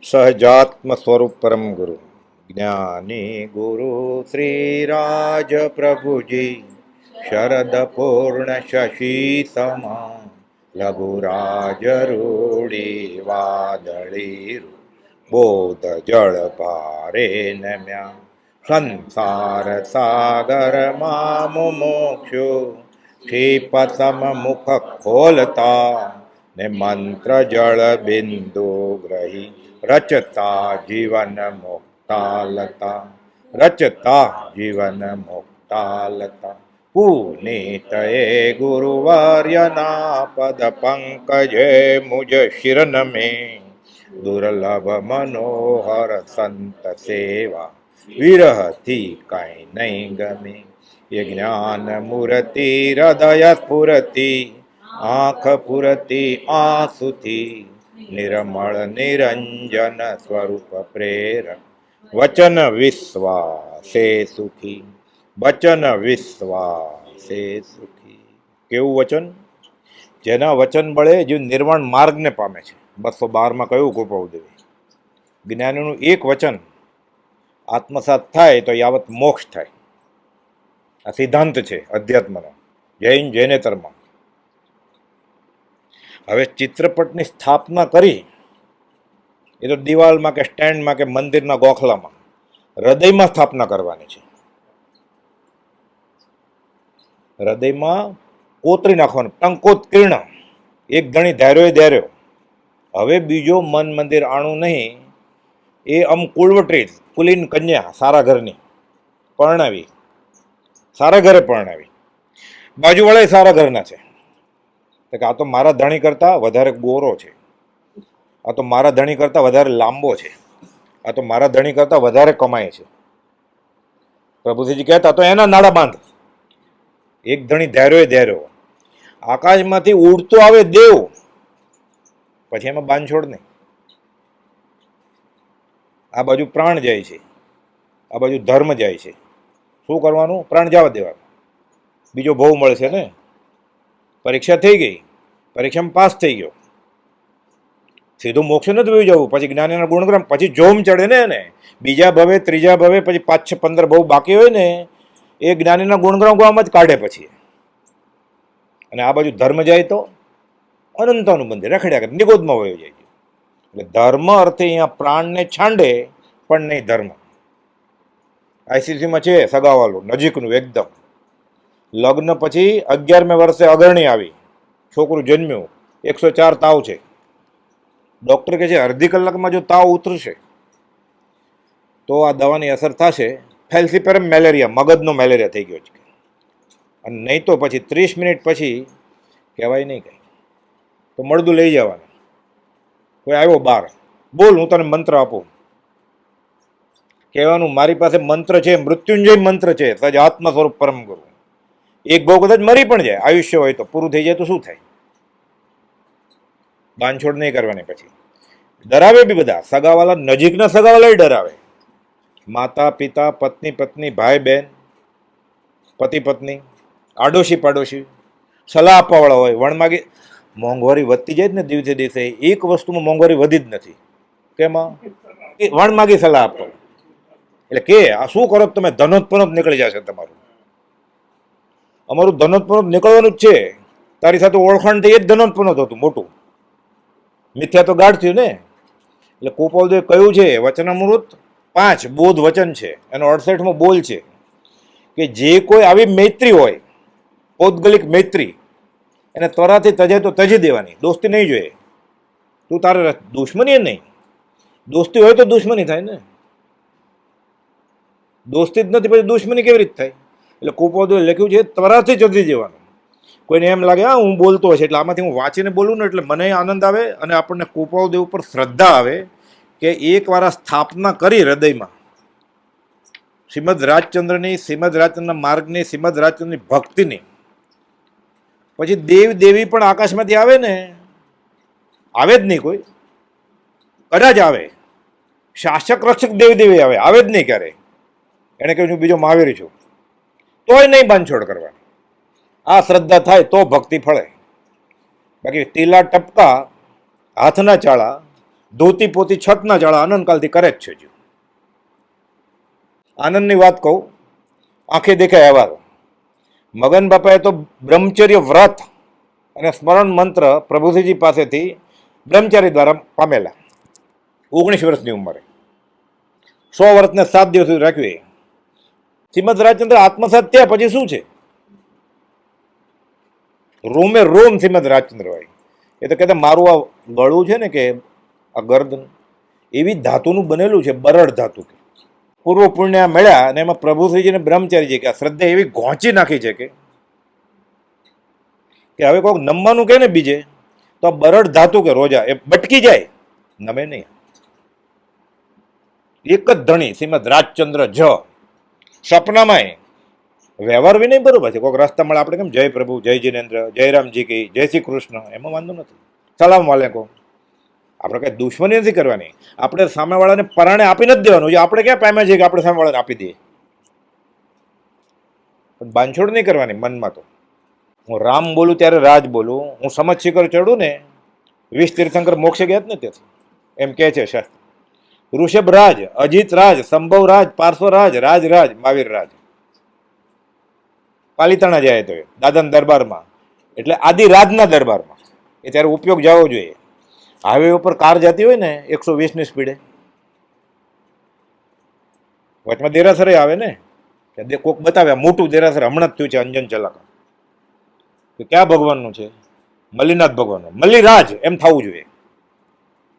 સહજાત્મ સ્વરૂપ પરમ ગુરુ જ્ઞાની ગુરુ શ્રી રાજ પ્રભુજી શરદ પૂર્ણ શશી સમા લઘુરાજ રૂડી વાદળી બોધ જળ ભારે નમ્યા સંસાર સાગર માં મુમોક્ષુ ક્ષિપતમ મુખ ખોલતા ને મંત્ર જળ બિંદુ ગ્રહી રચતા જીવન મુક્તાલતા રચતા જીવન મુક્તાલતા પુનીત એ ગુરુવર્યના પદ પંકજે મુજ શિરન में દુર્લભ મનોહર સંત સેવા વિરહથી કાંઈ નહીં ગમે એ જ્ઞાન મૂર્તિ હૃદય સ્ફુરતિ આંખ પૂરતી આંસુથી નિર્મળ નિરંજન સ્વરૂપ પ્રેરક વચન વિશ્વાસે સુખી વચન વિશ્વાસે સુખી. કેવું વચન? જેના વચન બળે જીવ નિર્વાણ માર્ગને પામે છે. 212માં કહ્યું કૃપાદેવી જ્ઞાનીનું એક વચન આત્મસાત થાય તો યાવત મોક્ષ થાય. આ સિદ્ધાંત છે અધ્યાત્મનો જૈન જૈનેતરમાં. હવે ચિત્રપટની સ્થાપના કરી એ તો દિવાલમાં કે સ્ટેન્ડમાં કે મંદિરના ગોખલામાં, હૃદયમાં સ્થાપના કરવાની છે. હૃદયમાં કોતરી નાખવાનું, ટંકોત્કીર્ણ એક ધણી ધાર્યો ધાર્યો. હવે બીજો મન મંદિર આણું નહીં. એ કુળવટરી કુલીન કન્યા સારા ઘરની પરણાવી, સારા ઘરે પરણાવી, બાજુવાળા સારા ઘરના છે. કે આ તો મારા ધણી કરતાં વધારે ગોરો છે, આ તો મારા ધણી કરતાં વધારે લાંબો છે, આ તો મારા ધણી કરતાં વધારે કમાય છે. પ્રભુજીજી કહેતા તો એના નાડા બાંધ. એક ધણી ધાર્યો ધાર્યો. આકાશમાંથી ઉડતો આવે દેવ, પછી એમાં બાંધછોડ નહીં. આ બાજુ પ્રાણ જાય છે, આ બાજુ ધર્મ જાય છે. શું કરવાનું? પ્રાણ જવા દેવાનું. બીજો ભાવ મળશે ને. પરીક્ષા થઈ ગઈ, પરીક્ષામાં પાસ થઈ ગયો, સીધું મોક્ષ નથી વયું જવું. પછી જ્ઞાનીના ગુણગ્રામ, પછી જોમ ચડે ને એને. બીજા ભવે, ત્રીજા ભવે, પછી 5, 6, 15 ભાવ બાકી હોય ને, એ જ્ઞાનીના ગુણગ્રામ ગામમાં જ કાઢે પછી. અને આ બાજુ ધર્મ જાય તો અનંતાનું મંદિર રખડ્યા કરે, નિગોદમાં વયો જાય. એટલે ધર્મ અર્થે અહીંયા પ્રાણને છાંડે પણ નહીં ધર્મ. આઈસીસીમાં છે સગાવાલું નજીકનું એકદમ. લગ્ન પછી 11મે વર્ષે અગરણી આવી, છોકરું જન્મ્યું, 104 તાવ છે. ડૉક્ટર કહે છે અડધી કલાકમાં જો તાવ ઉતરશે તો આ દવાની અસર થશે. ફેલ્સીપેરમ મેલેરિયા, મગજનો મેલેરિયા થઈ ગયો છે. અને નહીં તો પછી 30 મિનિટ પછી કહેવાય નહીં કંઈ, તો મળદું લઈ જવાનું. કોઈ આવ્યો બહાર, બોલ હું તને મંત્ર આપું. કહેવાનું મારી પાસે મંત્ર છે, મૃત્યુંજય મંત્ર છે, સજ આત્મ સ્વરૂપ પરમ ગુરુ. એક ભાવ કદાચ મરી પણ જાય, આયુષ્ય હોય તો પૂરું થઈ જાય તો શું થાય? બાંધછોડ નહીં કરવાની. પછી ડરાવે બી બધા, સગાવાલા, નજીકના સગાવાલા ડરાવે. માતા પિતા, પત્ની પત્ની, ભાઈ બહેન, પતિ પત્ની, આડોશી પાડોશી, સલાહ આપવાવાળા હોય. વણમાગી મોંઘવારી વધતી જાય ને દિવસે દિવસે. એક વસ્તુમાં મોંઘવારી વધી જ નથી. કેમાં? વણમાગી સલાહ આપો. એટલે કે આ શું કરો તમે? ધનોત્પન્ન નીકળી જશે તમારું. અમારું ધનોત્પન્ન નીકળવાનું જ છે. તારી સાથે ઓળખાણ થઈ, એ જ ધનોત્પન્ન હતું મોટું. મિથ્યા તો ગાઢ થયું ને. એટલે કૃપાલદેવે કહ્યું છે વચનામૃત 5 બોધ વચન છે, એનો 68મો બોલ છે કે જે કોઈ આવી મૈત્રી હોય, પૌદ્ગલિક મૈત્રી, એને ત્વરાથી તજે તો તજી દેવાની. દોસ્તી નહીં જોઈએ. તું તારે દુશ્મની એ નહીં. દોસ્તી હોય તો દુશ્મની થાય ને. દોસ્તી જ નથી પછી દુશ્મની કેવી રીતે થાય? એટલે કૃપાલદેવે લખ્યું છે ત્વરાથી તજી દેવાનું. કોઈને એમ લાગે હા હું બોલતો હશે એટલે આમાંથી હું વાંચીને બોલું ને એટલે મને આનંદ આવે અને આપણને કૃપાલદેવ ઉપર શ્રદ્ધા આવે કે એકવાર આ સ્થાપના કરી હૃદયમાં શ્રીમદ રાજચંદ્રની, શ્રીમદ રાજચંદ્રના માર્ગની, શ્રીમદ રાજચંદ્રની ભક્તિની, પછી દેવ દેવી પણ આકાશમાંથી આવે ને. આવે જ નહીં કોઈ, કદાચ આવે. શાસક રક્ષક દેવ દેવી આવે, આવે જ નહીં ક્યારે. એણે કહ્યું હું બીજો મહાવીર છું, તોય નહીં બાંધછોડ કરવાની. આ શ્રદ્ધા થાય તો ભક્તિ ફળે. બાકી ટીલા ટપકા, હાથના ચાળા, ધોતી પોતી છત ના જાળા અનંતકાલથી કરે જ છે. જીવ આનંદની વાત કહું, આંખે દેખાય અહેવાલ. મગન બાપાએ તો બ્રહ્મચર્ય વ્રત અને સ્મરણ મંત્ર પ્રભુજીજી પાસેથી બ્રહ્મચારી દ્વારા પામેલા. 19 વર્ષની ઉંમરે 100 વર્ષને 7 દિવસ સુધી રાખ્યું. શ્રીમદ રાજચંદ્ર આત્મસાત થયા પછી શું છે? રોમે રોમ શ્રીમદ રાજચંદ્ર હોય. એ તો કહેતા મારું આ ગળું છે ને, કે આ ગર્દન એવી ધાતુનું બનેલું છે, બરડ ધાતુ. પૂર્વ પુણ્ય મળ્યા અને એમાં પ્રભુશ્રીજીને બ્રહ્મચારીજી કે આ શ્રદ્ધા એવી ઘોંચી નાખી છે કે હવે કોઈક નમવાનું કહે ને બીજે, તો આ બરડ ધાતુ કે રોજા એ બટકી જાય, નમે નહીં. એક જ ધણી શ્રીમદ રાજચંદ્ર જ. સપનામાંય વ્યવહાર વિનય બરોબર છે. કોઈક રસ્તા મળે આપણે કેમ જય પ્રભુ, જય જિનેન્દ્ર, જય રામજી કી, જય શ્રી કૃષ્ણ, એમાં વાંધો નથી. સલામ વાલેકુમ. આપણે કઈ દુશ્મની નથી કરવાની. આપણે સામેવાળાને પરાણે આપી નથી દેવાનું. આપણે ક્યાં પામ્યા છીએ કે આપણે સામેવાળાને આપી દઈએ? પણ બાંધછોડ નહીં કરવાની મનમાં. તો હું રામ બોલું ત્યારે રાજ બોલું. હું સમજ શિખર ચડું ને 20 તીર્થંકર મોક્ષે ગયા જ ને ત્યાંથી, એમ કે છે શાસ્ત્ર. ઋષભ રાજ, અજીત રાજ, સંભવ રાજ, પાર્શ્વ રાજ, રાજ રાજ, મહાવીર રાજ. પાલિતાણા જાય તો દાદાના દરબારમાં, એટલે આદિ રાજના દરબારમાં. એ ત્યારે ઉપયોગ જવો જોઈએ. હાઈવે ઉપર કાર જતી હોય ને 120ની સ્પીડે, વચમાં દેરાસરે આવે ને, કે કોક બતાવ્યા મોટું દેરાસર હમણાં જ થયું છે અંજન ચલાકા. તો ક્યાં ભગવાનનું છે? મલ્લીનાથ ભગવાનનું. મલ્લીરાજ એમ થવું જોઈએ,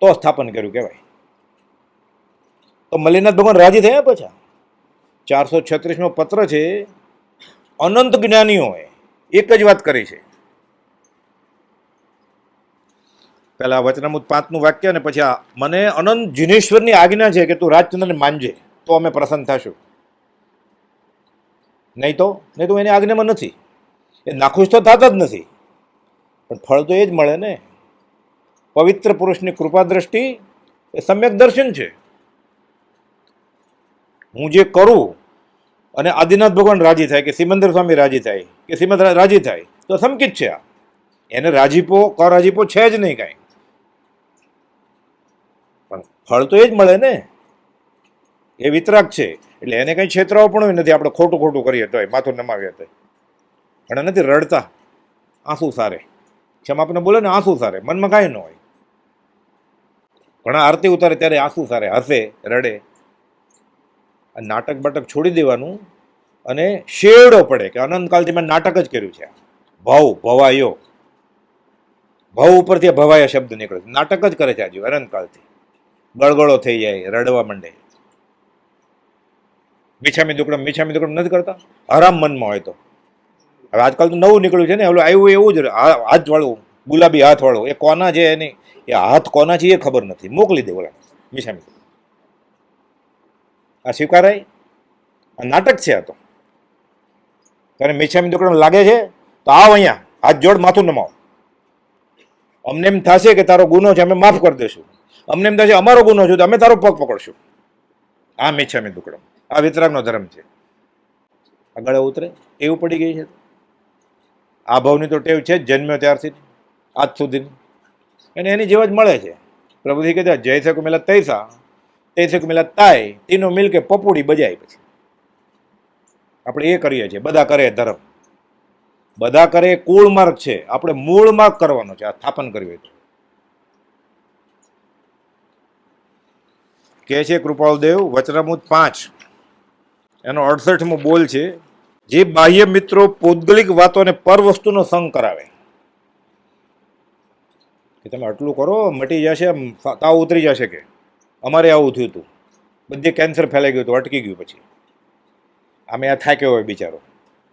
તો સ્થાપન કર્યું કહેવાય. તો મલ્લીનાથ ભગવાન રાજી થયા પછી 436મો પત્ર છે. અનંત જ્ઞાનીઓએ એક જ વાત કરી છે. પેલા વચનામૃત 5નું વાક્ય ને પછી આ મને અનંત જીનેશ્વરની આજ્ઞા છે કે તું રાજચંદ્રને માનજે, તો અમે પ્રસન્ન થશું. નહીં તો એની આજ્ઞામાં નથી. એ નાખુશ તો થતા જ નથી, પણ ફળ તો એ જ મળે ને. પવિત્ર પુરુષની કૃપા દ્રષ્ટિ એ સમ્યક દર્શન છે. હું જે કરું અને આદિનાથ ભગવાન રાજી થાય, કે સિમંદર સ્વામી રાજી થાય, કે શ્રીમદ રાજી થાય, તો સમકિત છે. આ એને રાજીપો રાજીપો છે જ નહીં કાંઈ, પણ ફળ તો એ જ મળે ને. એ વિતરાગ છે, એટલે એને કંઈ છેતરાવો પણ નથી. આપણે ખોટું ખોટું કરીએ તોય, માથું નમાવીએ તો પણ નથી રડતા. આંસુ સારે, ક્ષમા આપણને બોલે ને આંસુ સારે, મનમાં કાંઈ ન હોય. ઘણા આરતી ઉતારે ત્યારે આંસુ સારે, હસે, રડે. આ નાટક બાટક છોડી દેવાનું અને શેડો પડે કે અનંતકાલથી મેં નાટક જ કર્યું છે. ભવાયો, ભવ ઉપરથી ભવાયા શબ્દ નીકળે, નાટક જ કરે છે આજે અનંતકાલથી. ગળગળો થઈ જાય, રડવા માંડે. મીઠામી દુકડમ નથી કરતા, હરામ મનમાં હોય તો. હવે આજકાલ તો નવું નીકળ્યું છે ને, ઓલું આવ્યું એવું જ હાથ વાળું, ગુલાબી હાથ વાળું. એ કોના છે એની, એ હાથ કોના છે એ ખબર નથી, મોકલી દે ઓલા મીઠામી. આ સ્વીકારાય? આ નાટક છે. આ તો તને મીઠામી દુકડમ લાગે છે તો આવ અહીંયા, હાથ જોડ, માથું નમાવ. અમને એમ થશે કે તારો ગુનો છે, અમે માફ કરી દઈશું. અમને એમ થશે અમારો ગુનો છે તો અમે તારો પગ પકડશું. આ મીઠામી દુકડમ, આ વિતરાગનો ધર્મ છે. આગળ ઉતરે એવું પડી ગઈ છે. આ ભાવની તો ટેવ છે જ જન્મ્યો ત્યારથી આજ સુધીની, અને એની જેવા જ મળે છે. પ્રભુજી કહેતા જૈસે કો મિલા તૈસા, તૈસે કો મિલા તાય, તીનો મિલ કે પપુડી બજાય. પછી આપણે એ કરીએ છીએ. બધા કરે ધર્મ, બધા કરે કુળ માર્ગ છે. આપણે મૂળ માર્ગ કરવાનો છે. આ સ્થાપન કરવી હોય તો કે છે કૃપાળદેવ વચનામૃત 5 એનો 68મો બોલ છે. જે બાહ્ય મિત્રો પૌદ્ગલિક વાતોને પર વસ્તુનો સંગ કરાવે, કે તમે આટલું કરો મટી જશે, તાવ ઉતરી જશે, કે અમારે આવું થયું હતું, બધે કેન્સર ફેલાઈ ગયું હતું, અટકી ગયું. પછી આમે આ થાક્યો હોય બિચારો,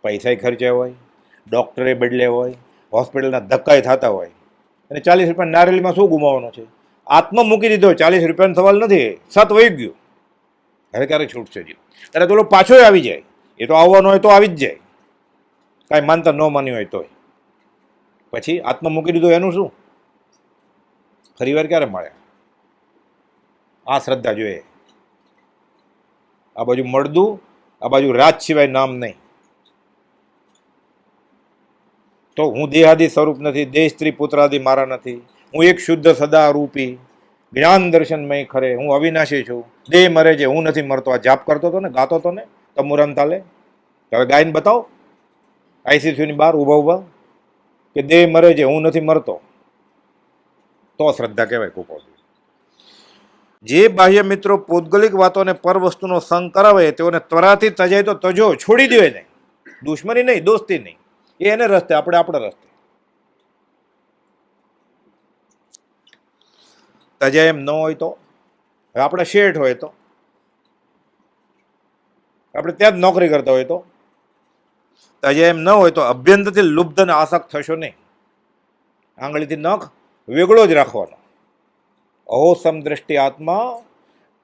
પૈસા ખર્ચ્યા હોય, ડૉક્ટરે બદલે હોય, હોસ્પિટલના ધક્કાય થતા હોય, અને 40 રૂપિયા નારેલીમાં શું ગુમાવવાનો છે? આત્મા મૂકી દીધો. 40 રૂપિયાનો સવાલ નથી, સત વહી ગયું. હવે ક્યારે છૂટશે? જીવ ત્યારે તો પાછો આવી જાય. એ તો આવવાનો હોય તો આવી જ જાય, કાંઈ માનતા ન માની હોય તોય. પછી આત્મા મૂકી દીધો એનું શું? ફરી વાર ક્યારે મળે? આ શ્રદ્ધા જોઈએ. આ બાજુ મળદું, આ બાજુ રાજ સિવાય નામ નહીં. તો હું દેહાદી સ્વરૂપ નથી, દેહ સ્ત્રી પુત્રાદિ મારા નથી. હું એક શુદ્ધ સદા રૂપી, જ્ઞાન દર્શનમય ખરે, હું અવિનાશી છું, દેહ મરે છે હું નથી મરતો. આ જાપ કરતો હતો ને, ગાતો હતો ને તમુરન તાલે. હવે ગાયને બતાવો આઈસીસીયુની બહાર ઊભા ઊભા કે દેહ મરે છે હું નથી મરતો. તો શ્રદ્ધા કહેવાય કૃપાળુ. જે બાહ્ય મિત્રો પૌદ્ગલિક વાતોને પર વસ્તુનો સંગ કરાવે તેઓને ત્વરાથી તજાય તો તજો, છોડી દે નહીં. દુશ્મની નહીં, દોસ્તી નહીં. એ એને રસ્તે, આપણે આપણા રસ્તે. તજાય એમ ન હોય તો, હવે આપણે શેઠ હોય તો, આપણે ત્યાં જ નોકરી કરતા હોય તો, તજાય એમ ન હોય તો અભ્યંતરથી લુબ્ધ અને આસક્ત થશો નહીં. આંગળીથી નખ વેગળો જ રાખવાનો. અહો સમદ્રષ્ટિ આત્મા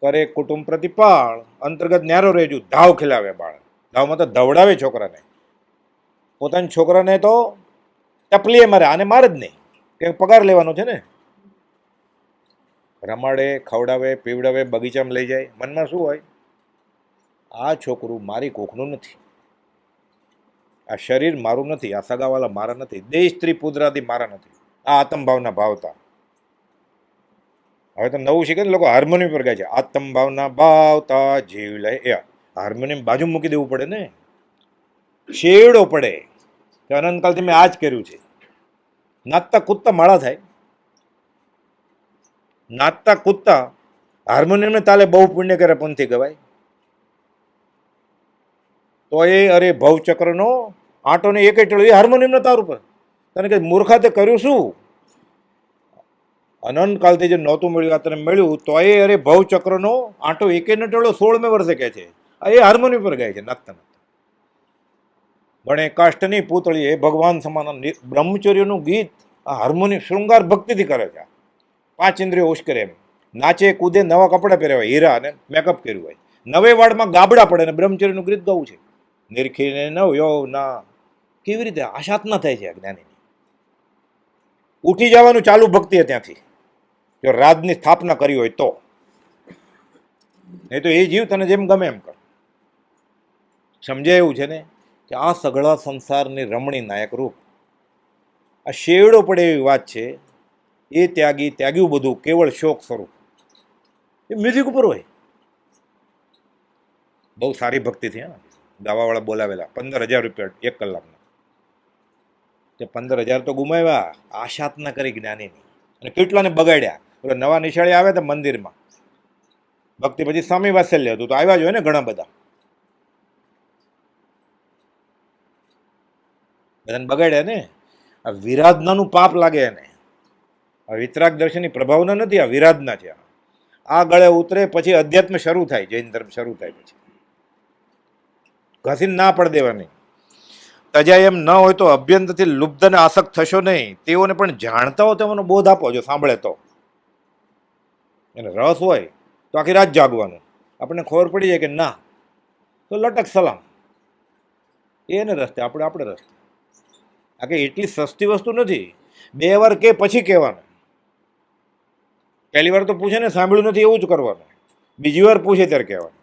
કરે કુટુંબ પ્રતિપાળ, અંતર્ગત ન્યારો રહેજો, ધાવ ખીલાવે બાળ. ધાવમાં તો ધવડાવે છોકરાને. પોતાના છોકરાને તો ટપલીએ મારે, આને મારે જ નહીં, કે પગાર લેવાનો છે ને. રમાડે, ખવડાવે, પીવડાવે, બગીચામાં લઈ જાય. મનમાં શું હોય? આ છોકરું મારી કોખનું નથી, આ શરીર મારું નથી, આ સગાવાલા મારા નથી, દેહ સ્ત્રી પુત્રાદી મારા નથી. આ આત્મભાવના ભાવતા. હવે તો નવું શીખે ને લોકો, હાર્મોનિયમ પર ગાય છે, આત્મભાવના ભાવતા જીવ લે. એ હાર્મોનિયમ બાજુ મૂકી દેવું પડે ને, શેડો પડે કે અનંતકાલથી મેં આ જ કર્યું છે. નાચતા કૂદતા માળા થાય. નાચતા કૂદતા હાર્મોનિયમને તાલે બહુ પુણ્ય કરે પંથી ગવાય. તો એ અરે ભવચક્રનો આંટો ને એક ટળ્યો, એ હાર્મોનિયમનો તાર ઉપર. તને કે મૂર્ખા તે કર્યું શું? અનંતકાલથી જે નહોતું મળ્યું આ તને મળ્યું, તો એ અરે ભવચક્રનો આંટો એકે ન ટળ્યો 16મે વર્ષે કહે છે. એ હાર્મોનિયમ પર ગાય છે નાચતા નાચતા. ગણે કાષ્ટની પૂતળી એ ભગવાન સમાન બ્રહ્મચર્યનું ગીત આ હાર્મોનિયમ શૃંગાર ભક્તિથી કરે છે. 5 ઇન્દ્રિયો ઉશ્કરે એમ. નાચે કૂદે, નવા કપડાં પહેર્યા હોય, હીરા અને મેકઅપ કર્યું હોય, નવે વાડમાં ગાબડા પડે ને બ્રહ્મચર્યનું ગીત ગાવું છે. નિરખીને નવ યો ના. કેવી રીતે આશાત ના થાય છે જ્ઞાની? ઉઠી જવાનું ચાલુ ભક્તિ ત્યાંથી, જો રાજની સ્થાપના કરી હોય તો. નહીં તો એ જીવ તને જેમ ગમે એમ કર. સમજાય એવું છે ને કે આ સઘળા સંસારની રમણી નાયક રૂપ, આ શેવડો પડે એવી વાત છે. એ ત્યાગ્યું બધું કેવળ શોક સ્વરૂપ. એ મ્યુઝિક ઉપર હોય. બહુ સારી ભક્તિ થી. હા, ગાવાવાળા બોલાવેલા 15,000 રૂપિયા 1 કલાકના. તે 15,000 તો ગુમાવ્યા આશાત ના કરી જ્ઞાનીની. અને કેટલાને બગાડ્યા. એટલે નવા નિશાળી આવે તો મંદિરમાં ભક્તિ પછી સ્વામી વાત્સલ્ય હતું તો આવ્યા જ હોય ને ઘણા બધા. બધાને બગાડ્યા ને. આ વિરાધનાનું પાપ લાગે એને. આ વિતરાગ દર્શનની પ્રભાવના નથી, આ વિરાધના છે. આ ગળે ઉતરે પછી અધ્યાત્મ શરૂ થાય, જૈન ધર્મ શરૂ થાય પછી. ઘસીને ના પડ દેવાની. તજાય એમ ન હોય તો અભ્યંતરથી લુબ્ધ અને આસક્ત થશો નહીં. તેઓને પણ જાણતા હો તેનો બોધ આપો, જો સાંભળે તો. એને રસ હોય તો આખી રાત જાગવાનું. આપણને ખબર પડી જાય કે ના, તો લટક સલામ. એને રસ્તે, આપણે આપણે રસ્તે. આ કે એટલી સસ્તી વસ્તુ નથી. 2 વાર કે પછી કહેવાનું. પહેલી વાર તો પૂછે ને સાંભળ્યું નથી એવું જ કરવાનું. બીજી વાર પૂછે ત્યારે કહેવાનું.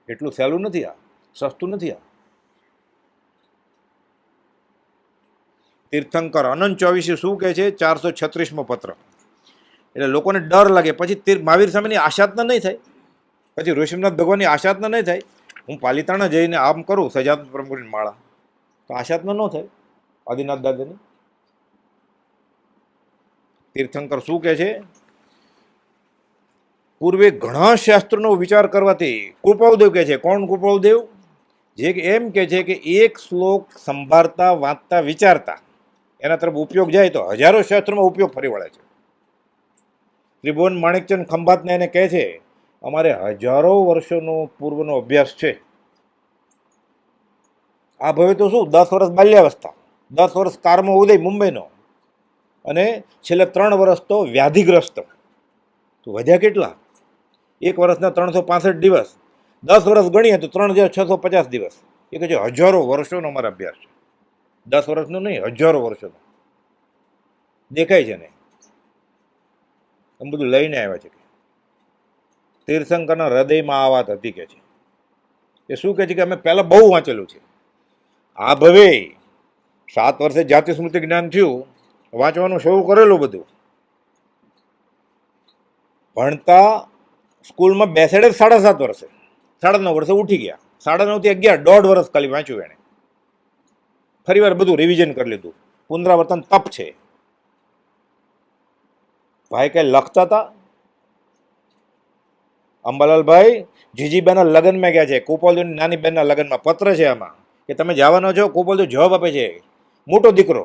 એટલું સહેલું નથી, આ સસ્તું નથી. આ તીર્થંકર અનંત 24 શું કહે છે? 436મો પત્ર. એટલે લોકોને ડર લાગે પછી મહાવીર સામેની આશાતના નહીં થાય, પછી ઋષિનાથ ભગવાનની આશાતના નહીં થાય. હું પાલિતાણા જઈને આમ કરું સજાત પ્રભુની માળા, તો આશાતના ન થાય આદિનાથ દાદાની. તીર્થંકર શું કહે છે? પૂર્વે ઘણા શાસ્ત્રોનો વિચાર કરવાથી, કૃપાળુદેવ કહે છે. કોણ કૃપાળુદેવ? જે એમ કહે છે કે એક શ્લોક સંભાળતા, વાંચતા, વિચારતા એના તરફ ઉપયોગ જાય તો હજારો શાસ્ત્રોમાં ઉપયોગ ફરી વળે છે. ત્રિભુવન માણેકચંદ ખંભાતને એને કહે છે અમારે હજારો વર્ષોનો પૂર્વનો અભ્યાસ છે. આ ભવે તો શું 10 વર્ષ બાલ્યાવસ્થા, 10 વર્ષ કારમો ઉદય મુંબઈનો, અને છેલ્લે 3 વર્ષ તો વ્યાધિગ્રસ્ત. તો વધ્યા કેટલા? 1 વર્ષના 365 દિવસ, 10 વર્ષ ગણીએ તો 3,650 દિવસ. એ કહે છે હજારો વર્ષોનો અમારો અભ્યાસ છે. 10 વર્ષનો નહીં, હજારો વર્ષોનો. દેખાય છે ને એમ બધું લઈને આવ્યા છે. તીર્થંકરના હૃદયમાં આ વાત હતી કે છે. એ શું કહે છે કે અમે પહેલાં બહુ વાંચેલું છે. આ ભવે 7 વર્ષે જાતિ સ્મૃતિ જ્ઞાન થયું, વાંચવાનું શરૂ કરેલું બધું. ભણતા સ્કૂલમાં બેસાડે 7.5 વર્ષે, 9.5 વર્ષે ઉઠી ગયા, 9.5 થી 11, 1.5 વર્ષ ખાલી વાંચ્યું એણે. ફરી વાર બધું રિવિઝન કરી લીધું. પુનરાવર્તન તપ છે. ભાઈ કઈ લખતા હતા? અંબાલાલભાઈ જીજીબાના લગ્નમાં ગયા છે, કુપાલદેવની નાની બહેનના લગ્નમાં. પત્ર છે આમાં કે તમે જવાનો છો. કુપાલદેવ જવાબ આપે છે, મોટો દીકરો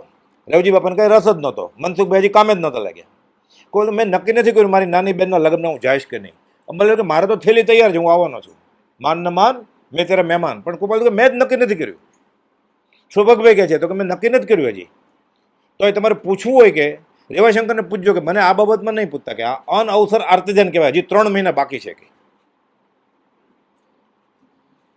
રવજી બાપાને કઈ રસ જ નહોતો, મનસુખભાઈ હજી કામે જ નહોતા લાગ્યા. કોઈ મેં નક્કી નથી કર્યું મારી નાની બહેનના લગ્નમાં હું જઈશ કે નહીં. અંબાલાલ કે મારે તો થેલી તૈયાર છે, હું આવવાનો છું, માન ન માન મેં તેરા મહેમાન. પણ કુપાલદેવ કે મેં જ નક્કી નથી કર્યું. સૌભાગભાઈ કહે છે તો કે મેં નક્કી નથી કર્યું હજી. તો એ તમારે પૂછવું હોય કે રેવાશંકરને પૂછજો કે મને આ બાબતમાં નહીં પૂછતા કે આ અનઅવસર આર્તિજન કહેવાય, હજી 3 મહિના બાકી છે કે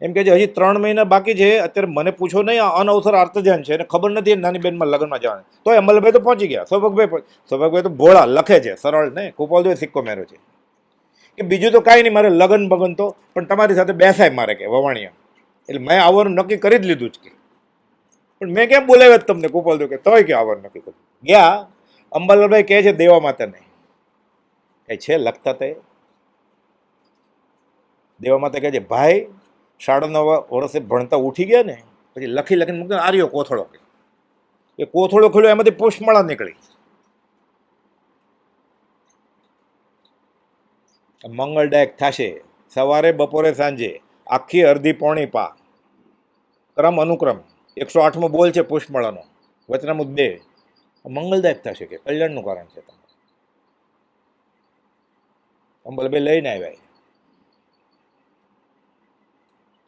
એમ કે હજી 3 મહિના બાકી છે, અત્યારે મને પૂછો નહીં, આ અનઅવસર આર્તિજન છે અને ખબર નથી નાની બેનમાં લગ્નમાં જવાનું. તો અમલભાઈ તો પહોંચી ગયા. સૌભાગભાઈ તો ભોળા લખે છે, સરળ નહીં. કુપાલદેવે સિક્કો મેર્યો છે કે બીજું તો કાંઈ નહીં, મારે લગન બગન તો પણ તમારી સાથે બેસાય મારે કે વવાણિયા. એટલે મેં આવવાનું નક્કી કરી જ લીધું જ કે. પણ મેં કેમ બોલાવ્યા તમને? કુપાલદેવ કે તોય કે આવવાનું નક્કી કર્યું. ગયા. અંબાલાલભાઈ કહે છે દેવા માતાને કઈ છે લખતા તે? દેવા માતા કહે છે ભાઈ 9.5 વર્ષે ભણતા ઉઠી ગયા ને પછી લખી લખીને મૂકતા આર્યો કોથળો. એ કોથળો ખોલ્યો, એમાંથી પુષ્પમાળા નીકળી. મંગળદાયક થશે સવારે બપોરે સાંજે, આખી અડધી પોણી પા. ક્રમ અનુક્રમ 108મો બોલ છે પુષ્પમાળાનો, વચનામૃત 2. મંગળદાયક થશે કે કલ્યાણનું કારણ છે. અંબલભાઈ લઈને આવ્યા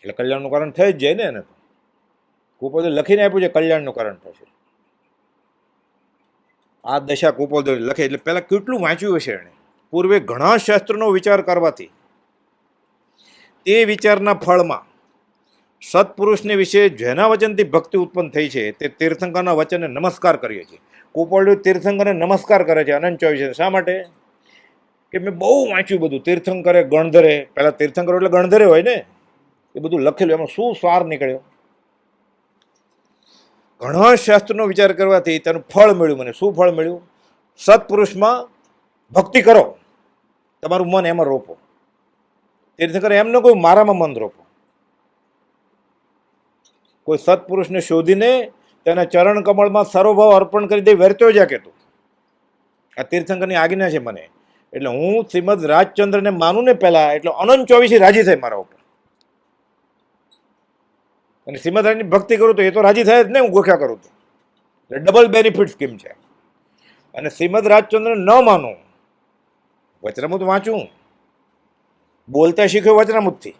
એટલે કલ્યાણનું કારણ થઈ જ જાય ને. એને તો કુપોલદેવ લખીને આપ્યું છે કલ્યાણનું કારણ થશે. આ દશા કુપોલદેવ લખે એટલે પહેલા કેટલું વાંચ્યું હશે એણે. પૂર્વે ઘણા શાસ્ત્રોનો વિચાર કરવાથી તે વિચારના ફળમાં સત્પુરુષને વિશે જેના વચનથી ભક્તિ ઉત્પન્ન થઈ છે તે તીર્થંકરના વચનને નમસ્કાર કરીએ છીએ. કુપોલદેવ તીર્થંકરને નમસ્કાર કરે છે અનંત 24. શા માટે? કે મેં બહુ વાંચ્યું બધું. તીર્થંકરે ગણધરે, પહેલાં તીર્થંકરો એટલે ગણધરે હોય ને, એ બધું લખેલું, એમાં શું સાર નીકળ્યો. ઘણા શાસ્ત્રનો વિચાર કરવાથી તેનું ફળ મળ્યું. મને શું ફળ મળ્યું? સત્પુરુષમાં ભક્તિ કરો, તમારું મન એમાં રોપો. તીર્થંકર એમ ન કોઈ મારામાં મન રોપો. કોઈ સત્પુરુષને શોધીને તેના ચરણ કમળમાં સર્વભાવ અર્પણ કરી દે, વર્ત્યો જા કે તું. આ તીર્થંકરની આજ્ઞા છે મને. એટલે હું શ્રીમદ રાજચંદ્રને માનું ને પહેલા, એટલે અનંત 24 રાજી થાય મારા ઉપર. અને શ્રીમદ રાજની ભક્તિ કરું તો એ તો રાજી થાય જ ને, હું ગોખ્યા કરું તો. એટલે ડબલ બેનિફિટ સ્કીમ છે. અને શ્રીમદ રાજચંદ્ર ન માનું, વચનામૃત વાંચું, બોલતા શીખ્યો વચનામૃતથી.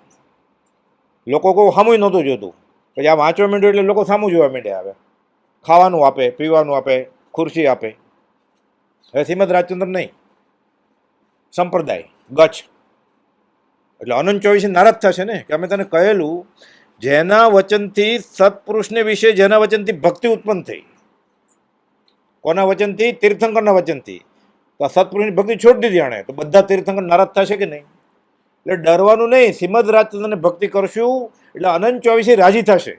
લોકો કોઈ સામું નહોતું જોતું, પછી આ વાંચવા માંડ્યું એટલે લોકો સામું જોવા માંડ્યા. આવે ખાવાનું આપે, પીવાનું આપે, ખુરશી આપે. હવે શ્રીમદ રાજચંદ્ર નહીં, સંપ્રદાય ગચ્છ. એટલે અનંત 24 નારાજ થશે ને કે અમે તને કહેલું જેના વચનથી સત્પુરુષને વિશે જેના વચનથી ભક્તિ ઉત્પન્ન થઈ. કોના વચનથી? તીર્થંકરના વચનથી. તો આ સત્પુરુષની ભક્તિ છોડી દીધી આણે, તો બધા તીર્થંકર નારાજ થશે કે નહીં? એટલે ડરવાનું નહીં. શ્રીમદ રાજચંદ્રને ભક્તિ કરશું એટલે અનંત 24 રાજી થશે.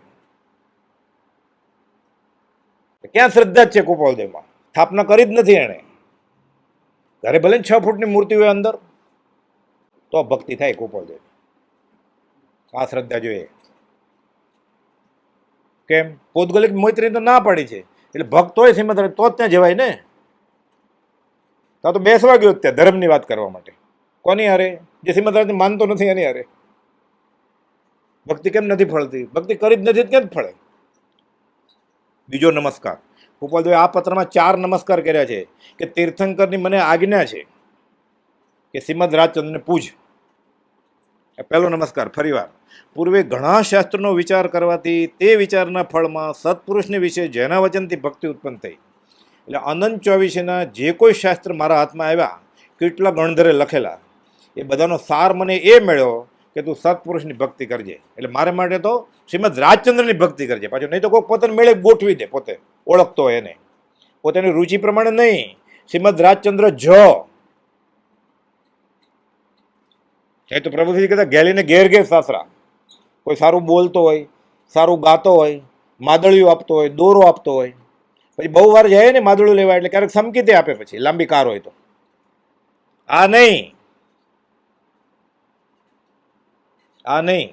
ક્યાં શ્રદ્ધા જ છે કુપાલદેવમાં? સ્થાપના કરી જ નથી એણે. ઘરે ભલે 6 ફૂટની મૂર્તિ હોય અંદર, તો ભક્તિ થાય કુપાલદેવ. આ શ્રદ્ધા જોઈએ. કેમ? પૌદ્ગલિક મૈત્રી તો ના પાડી છે. એટલે ભક્ત હોય શ્રીમદ રાજ તો જ ત્યાં જવાય ને. તો બેસવા ગયો ત્યાં ધર્મની વાત કરવા માટે. કોની હારે? જે શ્રીમદ રાજને માનતો નથી એની હારે. ભક્તિ કેમ નથી ફળતી? ભક્તિ કરી જ નથી, કેમ ફળે? બીજો નમસ્કાર. કુપાલદેવે આ પત્રમાં 4 નમસ્કાર કર્યા છે કે તીર્થંકરની મને આજ્ઞા છે કે શ્રીમદ રાજચંદ્રને પૂજ. પહેલો નમસ્કાર ફરીવાર. પૂર્વે ઘણા શાસ્ત્રોનો વિચાર કરવાથી તે વિચારના ફળમાં સત્પુરુષને વિશે જેના વચનથી ભક્તિ ઉત્પન્ન થઈ. એટલે અનંત 24ના જે કોઈ શાસ્ત્ર મારા હાથમાં આવ્યા, કેટલા ગણધરે લખેલા, એ બધાનો સાર મને એ મળ્યો કે તું સત્પુરુષની ભક્તિ કરજે. એટલે મારે માટે તો શ્રીમદ રાજચંદ્રની ભક્તિ કરજે. પાછું નહીં તો કોઈ પોતાને મેળે ગોઠવી દે, પોતે ઓળખતો હોય એને, પોતાની રુચિ પ્રમાણે નહીં. શ્રીમદ રાજચંદ્ર એ તો પ્રભુજી કહેતા ગેલીને ઘેર ઘેર સાસરા. કોઈ સારું બોલતો હોય, સારું ગાતો હોય, માદળિયું આપતો હોય, દોરો આપતો હોય, પછી બહુ વાર જાય ને માદળું લેવા એટલે ક્યારેક સમકીતે આપે, પછી લાંબી કાર હોય તો. આ નહીં, આ નહીં.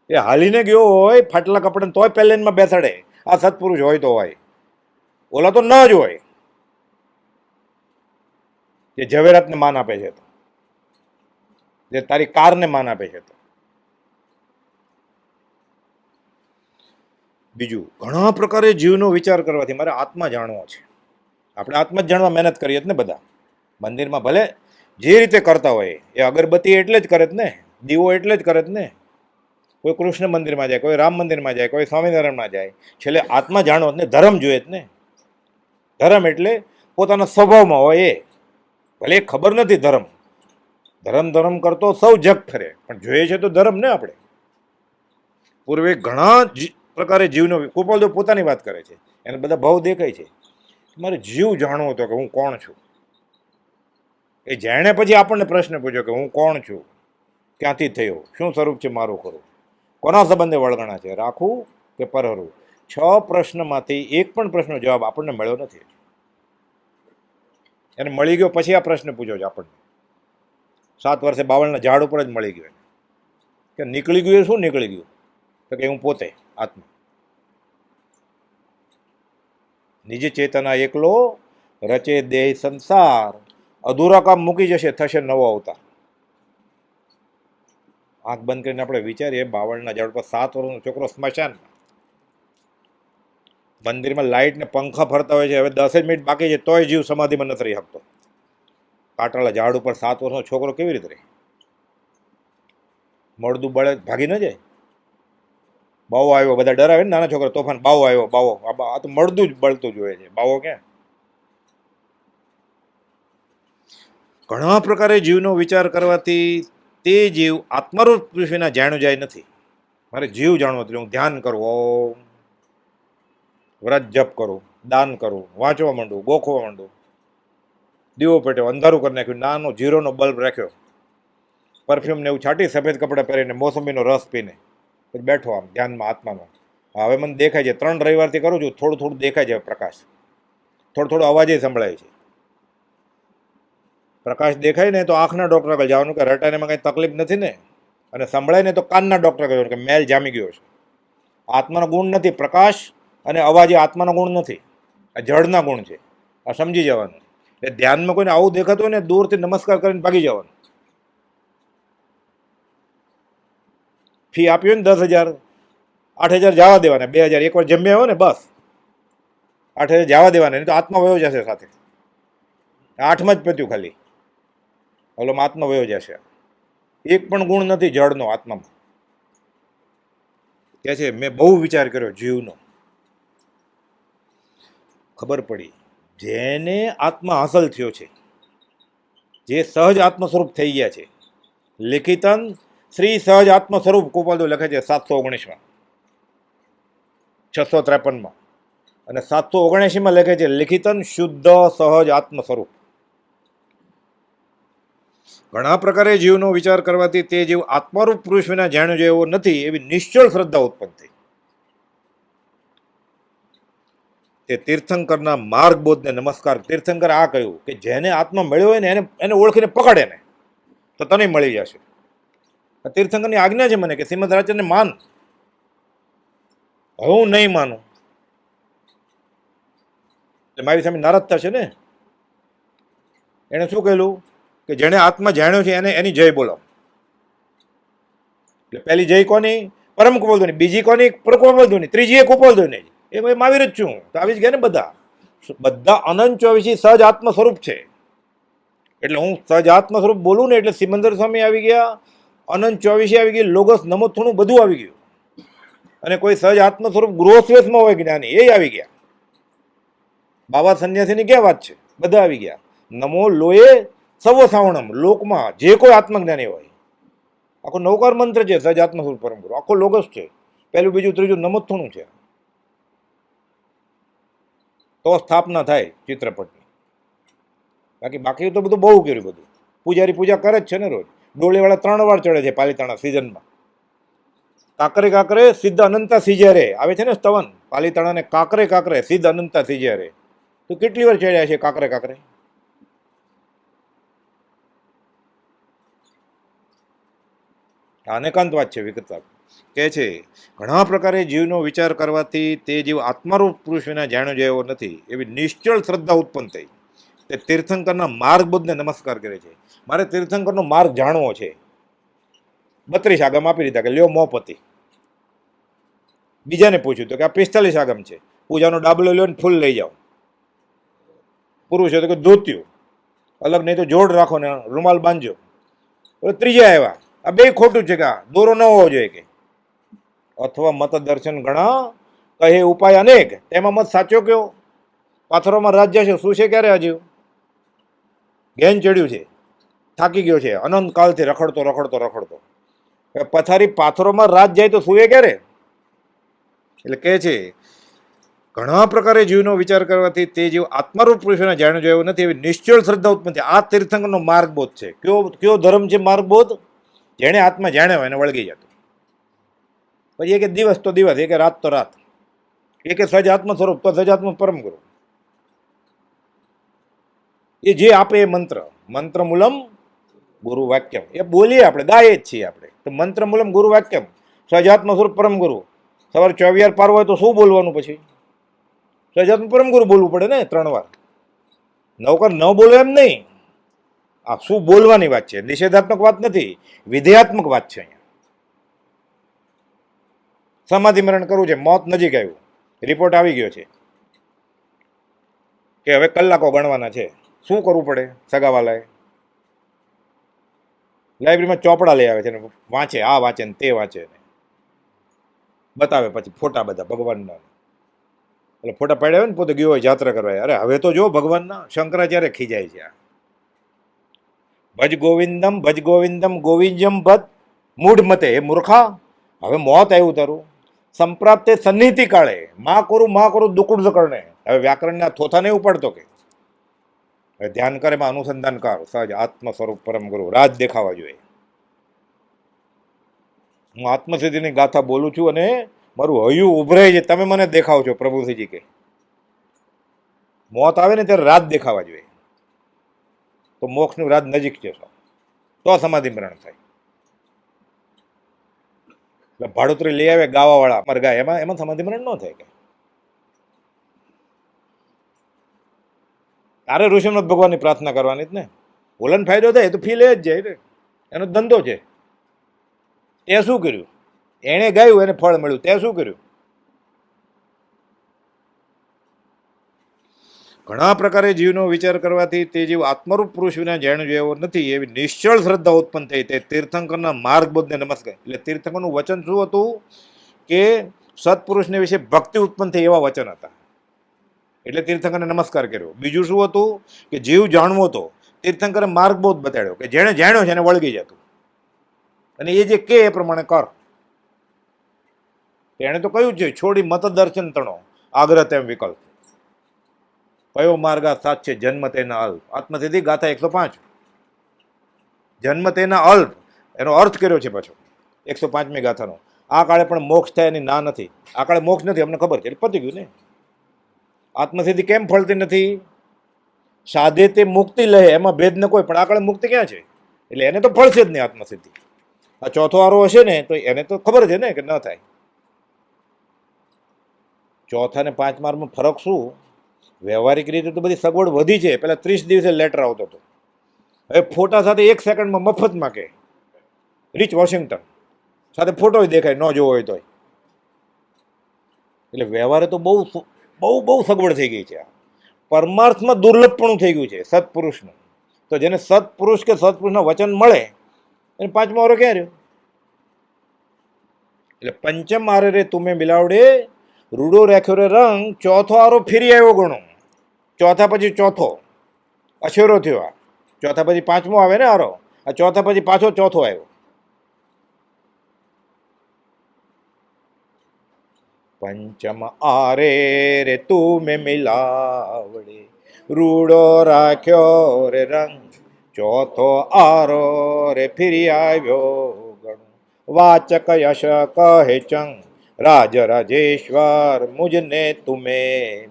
એ હાલીને ગયો હોય ફાટલા કપડાં તોય પેલેનમાં બેસાડે. આ સત્પુરુષ હોય તો હોય, ઓલા તો ન જ હોય. જે ઝવેરાતને માન આપે છે, જે તારી કારને માન આપે છે. બીજું, ઘણા પ્રકારે જીવનો વિચાર કરવાથી મારે આત્મા જાણવો છે. આપણે આત્મા જ જાણવા મહેનત કરીએ જ ને બધા. મંદિરમાં ભલે જે રીતે કરતા હોય, એ અગરબત્તી એટલે જ કરે જ ને, દીવો એટલે જ કરે જ ને. કોઈ કૃષ્ણ મંદિરમાં જાય, કોઈ રામ મંદિરમાં જાય, કોઈ સ્વામિનારાયણમાં જાય, છેલ્લે આત્મા જાણવો જ ને, ધર્મ જોઈએ જ ને. ધર્મ એટલે પોતાના સ્વભાવમાં હોય એ. ભલે ખબર નથી ધર્મ, ધર્મ ધર્મ કરતો સૌ જગ ફરે, પણ જોઈએ છે તો ધર્મ ને આપણે. પૂર્વે ઘણા પ્રકારે જીવનો, કૃપાલદેવ પોતાની વાત કરે છે, એને બધા ભાવ દેખાય છે. મારે જીવ જાણવો હતો કે હું કોણ છું. એ જાણે પછી આપણને પ્રશ્ન પૂછ્યો કે હું કોણ છું, ક્યાંથી થયો, શું સ્વરૂપ છે મારું ખરું, કોના સંબંધે વળગણા છે, રાખવું કે પરહરવું. 6 પ્રશ્નમાંથી એક પણ પ્રશ્નનો જવાબ આપણને મળ્યો નથી. એને મળી ગયો પછી આ પ્રશ્ન પૂછ્યો છે આપણને. 7 વર્ષે બાવળના ઝાડ ઉપર જ મળી ગયો કે નીકળી ગયું. શું નીકળી ગયું? તો કે હું પોતે આત્મા. નિજ ચેતના એકલો રચે દેહ સંસાર, અધૂરા કામ મૂકી જશે, થશે નવો અવતાર. આંખ બંધ કરીને આપણે વિચારીએ, બાવળના ઝાડ પર 7 વર્ષનો છોકરો સ્મશાનમાં, મંદિરમાં લાઇટ ને પંખા ફરતા હોય છે, હવે 10 જ મિનિટ બાકી છે તોય જીવ સમાધિમાં નથી રહી શકતો. કાંટાળા ઝાડ ઉપર 7 વર્ષનો છોકરો કેવી રીતે રહે? મળદું બળે ભાગી ન જાય? બાવો આવ્યો, બધા ડરાવે ને નાના છોકરા, તોફાન, બાવો આવ્યો, બાવો. આ તો મળદું જ બળતું જોઈએ છે, બાવો ક્યાં? ઘણા પ્રકારે જીવનો વિચાર કરવાથી તે જીવ આત્મારૂપ વિના જાણ્યો જાય નથી. મારે જીવ જાણવો એટલે હું ધ્યાન કરું, ઓમ, વ્રત જપ કરું, દાન કરું, વાંચવા માંડું, ગોખવા માંડું, દીવો પેટ્યો, અંધારું કરી નાખ્યું, નાનો જીરોનો બલ્બ રાખ્યો, પરફ્યુમને એવું છાંટી, સફેદ કપડાં પહેરીને, મોસંબીનો રસ પીને પછી બેઠો આમ ધ્યાનમાં, આત્મામાં. હવે મને દેખાય છે, 3 રવિવારથી કરું છું, થોડું થોડું દેખાય છે પ્રકાશ, થોડો થોડો અવાજે સંભળાય છે. પ્રકાશ દેખાય ને તો આંખના ડૉક્ટર આગળ જવાનું કે રટાનેમાં કંઈ તકલીફ નથી ને, અને સંભળાય ને તો કાનના ડૉક્ટર આગળ કે મેલ જામી ગયો છે. આત્માનો ગુણ નથી પ્રકાશ, અને અવાજ એ આત્માનો ગુણ નથી, આ જળના ગુણ છે. આ સમજી જવાનું. એટલે ધ્યાનમાં કોઈને આવું દેખાતું હોય ને, દૂરથી નમસ્કાર કરીને ભાગી જવાનું. ફી આપી હોય ને 10,000, 8,000 જવા દેવાના, 2,000 એકવાર જમ્યા હોય ને બસ, 8,000 જવા દેવાના, નહીં તો આત્મા વયો જશે સાથે. 8માં જ પત્યું ખાલી, ઓલોમાં આત્મા વયો જશે. એક પણ ગુણ નથી જળનો આત્મામાં. કે છે મેં બહુ વિચાર કર્યો જીવનો, ખબર પડી જેને આત્મા હાંસલ થયો છે, જે સહજ આત્મ સ્વરૂપ થઈ ગયા છે. લિખિતન શ્રી સહજ આત્મ સ્વરૂપ, ગોપાલદેવ લખે છે 719માં, 653માં, અને 779માં લખે છે લિખિતન શુદ્ધ સહજ આત્મ સ્વરૂપ. ઘણા પ્રકારે જીવનો વિચાર કરવાથી તે જીવ આત્મારૂપ પુરુષ વિના જાણ્યો જાય એવો નથી, એવી નિશ્ચળ શ્રદ્ધા ઉત્પન્ન થઈ. તે તીર્થંકરના માર્ગબોધને નમસ્કાર. તીર્થંકર આ કહ્યું કે જેને આત્મા મળ્યો હોય ને એને ઓળખીને પકડે ને તો તને મળી જશે. તીર્થંકરની આજ્ઞા છે મને કે શ્રીમદ રાજચંદ્રને માન. હવે હું નહીં માનું એટલે મારી સામે નારાજ થશે ને. એને શું કહેલું કે જેણે આત્મા જાણ્યો છે એને એની જય બોલો. એટલે પહેલી જય કોની? પરમ કૃપાલદેવની. બીજી કોની? કૃપાલદેવની. ત્રીજી એ કૃપાલદેવની. એ ભાઈ મહાવીર જ છું, તો આવી જ ગયા ને બધા. બધા અનંત 24 સહજ આત્મ સ્વરૂપ છે. એટલે હું સહજ આત્મ સ્વરૂપ બોલું ને એટલે સિમંદર સ્વામી આવી ગયા, અનંત 24 આવી ગઈ, લોગસ નમોથુણું બધું આવી ગયું. અને કોઈ સહજ આત્મ સ્વરૂપ ગૃહસ્થમાં હોય જ્ઞાની, એ આવી ગયા. બાબા સંન્યાસીની ક્યાં વાત છે? બધા આવી ગયા. નમો લોએ સવ સાવણમ, લોકમાં જે કોઈ આત્મજ્ઞાની હોય, આખો નવકાર મંત્ર છે સહજ આત્મ સ્વરૂપ પરમ ગુરુ, આખો લોગસ છે. પહેલું બીજું ત્રીજું નમોથુણું છે. તો સ્થાપના થાય ચિત્રપટની. બાકી તો બધું બહુ કર્યું. બધું પૂજારી પૂજા કરે જ છે ને રોજ. ડોળીવાળા 3 વાર ચડે છે પાલીતાણા સિઝનમાં. કાકરે કાકરે સિદ્ધ અનંતા સિજ્યારે આવે છે ને સ્તવન, પાલીતાણાને કાકરે કાકરે સિદ્ધ અનંતા સિજ્યારે. તો કેટલી વાર ચડ્યા છે કાકરે કાકરે? આ અનેકાંત વાત છે. વિકૃતા કહે છે ઘણા પ્રકારે જીવનો વિચાર કરવાથી તે જીવ આત્મારૂપ પુરુષ વિના જાણ્યો જાય એવો નથી એવી નિશ્ચળ શ્રદ્ધા ઉત્પન્ન થઈ. તે તીર્થંકરના માર્ગ બુદ્ધને નમસ્કાર કરે છે. મારે તીર્થંકરનો માર્ગ જાણવો છે. 32 આગમ આપી દીધા કે લ્યો મોપતિ. બીજાને પૂછ્યું તો કે આ 45 આગમ છે, પૂજાનો ડાબલો લ્યો ને ફૂલ લઈ જાઓ. પુરુષ તો કે ધોત્યું અલગ, નહીં તો જોડ રાખો ને રૂમાલ બાંધજો. ત્રીજા આવ્યા, આ બે ખોટું છે કે આ દોરો ન હોવો જોઈએ કે. અથવા મત દર્શન ઘણા કહે ઉપાય અનેક, તેમાં મત સાચો કયો? પાથરોમાં રાજ્ય છે, શું છે ક્યારે હજુ? ઘેન ચડ્યું છે, થાકી ગયો છે, અનંત કાળથી રખડતો રખડતો રખડતો. પથારી પાથરોમાં રાજ જાય તો સુએ ક્યારે? એટલે કહે છે ઘણા પ્રકારે જીવનો વિચાર કરવાથી તે જીવ આત્મારૂપ પુરુષોને જાણ્યો જોયો નથી એવી નિશ્ચળ શ્રદ્ધા ઉત્પન્ન થાય. આ તીર્થંકરનો માર્ગબોધ છે. કયો ધર્મ છે માર્ગબોધ? જેણે આત્મા જાણ્યો હોય એને વળગી જતો. પછી એક દિવસ તો દિવસ, એક રાત તો રાત, એક સજાત્મ સ્વરૂપ તો સજાત્મ પરમ ગુરુ. એ જે આપે એ મંત્ર મૂલમ ગુરુ વાક્યમ. એ બોલીએ આપણે, ગાઈએ જ છીએ આપણે. તો મંત્ર મૂલમ ગુરુ વાક્યમ, સજાત્મ સ્વરૂપ પરમ ગુરુ. સવારે 24 પાર હોય તો શું બોલવાનું? પછી સજાત્મ પરમ ગુરુ બોલવું પડે ને 3 વાર. નવકર ન બોલો એમ નહીં. આ શું બોલવાની વાત છે, નિષેધાત્મક વાત નથી, વિધેયાત્મક વાત છે. અહીંયા સમાધિ મરણ કરવું છે, મોત નજીક આવ્યું, રિપોર્ટ આવી ગયો છે કે હવે કલાકો ગણવાના છે. શું કરવું પડે? સગાવાલાએ લાઇબ્રેરીમાં ચોપડા લઈ આવે છે ને વાંચે, આ વાંચે ને તે વાંચે ને બતાવે. પછી ફોટા બધા ભગવાનના, એટલે ફોટા પાડ્યા હોય ને, પોતે ગયો હોય યાત્રા કરવા. અરે હવે તો જો ભગવાનના શંકરાચાર્ય ખીજાય છે. ભજ ગોવિંદમ ગોવિંદમ ભજ મૂઢ મતે. હે મૂર્ખા, હવે મોત આવ્યું તારું. સંપ્રાપ્તે સન્નિધિ કાળે માં કરું દુકુળ કરને. હવે વ્યાકરણના થોથા નહીં ઉપાડતો કે હવે ધ્યાન કરે, માં અનુસંધાન કર. સહજ આત્મ સ્વરૂપ પરમ ગુરુ રાજ દેખાવા જોઈએ. હું આત્મસિદ્ધિની ગાથા બોલું છું અને મારું હૈયું ઉભરાય છે. તમે મને દેખાવ છો પ્રભુસિંહજી કે. મોત આવે ને ત્યારે રાજ દેખાવા જોઈએ. તો મોક્ષનું રાજ નજીક છે, તો સમાધિ મરણ થાય. એટલે ભાડોતરી લઈ આવે ગાવાવાળા અમારે ગાય, એમાં સમાધિ મરણ ન થાય કે. તારે ઋષિનાથ ભગવાનની પ્રાર્થના કરવાની જ ને. ઓલાને ફાયદો થાય તો ફી લે જ જાય ને, એનો ધંધો છે. તે શું કર્યું? એણે ગાયું, એને ફળ મળ્યું. તે શું કર્યું? ઘણા પ્રકારે જીવનો વિચાર કરવાથી તે જીવ આત્મરૂપ પુરુષ વિના જાણ્યો જેવો નથી એવી નિશ્ચળ શ્રદ્ધા ઉત્પન્ન થઈ. તે તીર્થંકરના માર્ગબોધને નમસ્કાર. એટલે તીર્થંકરનું વચન શું હતું કે સત્પુરુષને વિશે ભક્તિ ઉત્પન્ન થઈ એવા વચન હતા. એટલે તીર્થંકરને નમસ્કાર કર્યો. બીજું શું હતું કે જીવ જાણવો હતો. તીર્થંકરે માર્ગબોધ બતાડ્યો કે જેણે જાણ્યો છે એને વળગી જતું, અને એ જે કે એ પ્રમાણે કર. એણે તો કહ્યું છે છોડી મત દર્શન તણો આગ્રહ તેમ વિકલ્પ. કયો માર્ગ આ સાચ છે? જન્મ તેના અલ્પ. આત્મસિદ્ધિ ગાથા 105. જન્મ તેના અલ્પ એનો અર્થ કર્યો છે પાછો 105મી ગાથાનો. આ કાળે પણ મોક્ષ થાય એની ના નથી. આ કાળે મોક્ષ નથી, અમને ખબર છે, એટલે પતી ગયું ને. આત્મસિદ્ધિ કેમ ફળતી નથી? સાધે તે મુક્તિ લે, એમાં ભેદ ન કોઈ. પણ આ કાળે મુક્તિ ક્યાં છે? એટલે એને તો ફળશે જ નહીં આત્મસિદ્ધિ. આ ચોથો આરો હશે ને તો એને તો ખબર છે ને કે ન થાય. ચોથા ને 5મા આરમાં ફરક શું? વ્યવહારિક રીતે તો બધી સગવડ વધી છે. પહેલાં 30 દિવસે લેટર આવતો હતો, હવે ફોટા સાથે 1 સેકન્ડમાં મફતમાં કે રીચ વોશિંગ્ટન સાથે ફોટો દેખાય, ન જોવો હોય તોય. એટલે વ્યવહારે તો બહુ બહુ સગવડ થઈ ગઈ છે. પરમાર્થમાં દુર્લભપણું થઈ ગયું છે સત્પુરુષનું. તો જેને સત્પુરુષ કે સત્પુરુષના વચન મળે એને 5મો આરો ક્યાં રહ્યો? એટલે પંચમ આરે રે તુમે મિલાવડે રૂડો રાખ્યો રે રંગ. ચોથો આરો ફેરી આવ્યો ગણો. ચોથા પછી ચોથો અછેરો થયો. આ ચોથા પછી 5મો આવે ને આરો. આ ચોથા પછી પાછો ચોથો આવ્યો. પંચમ આરે રે તુમે મિલાવડે રૂડો રાખ્યો રે રંગ. ચોથો આરો રે ફેરી આવ્યો ગણો. વાચક યશ કહે ચંગ રાજ રાજેશ્વર મુજને તુમે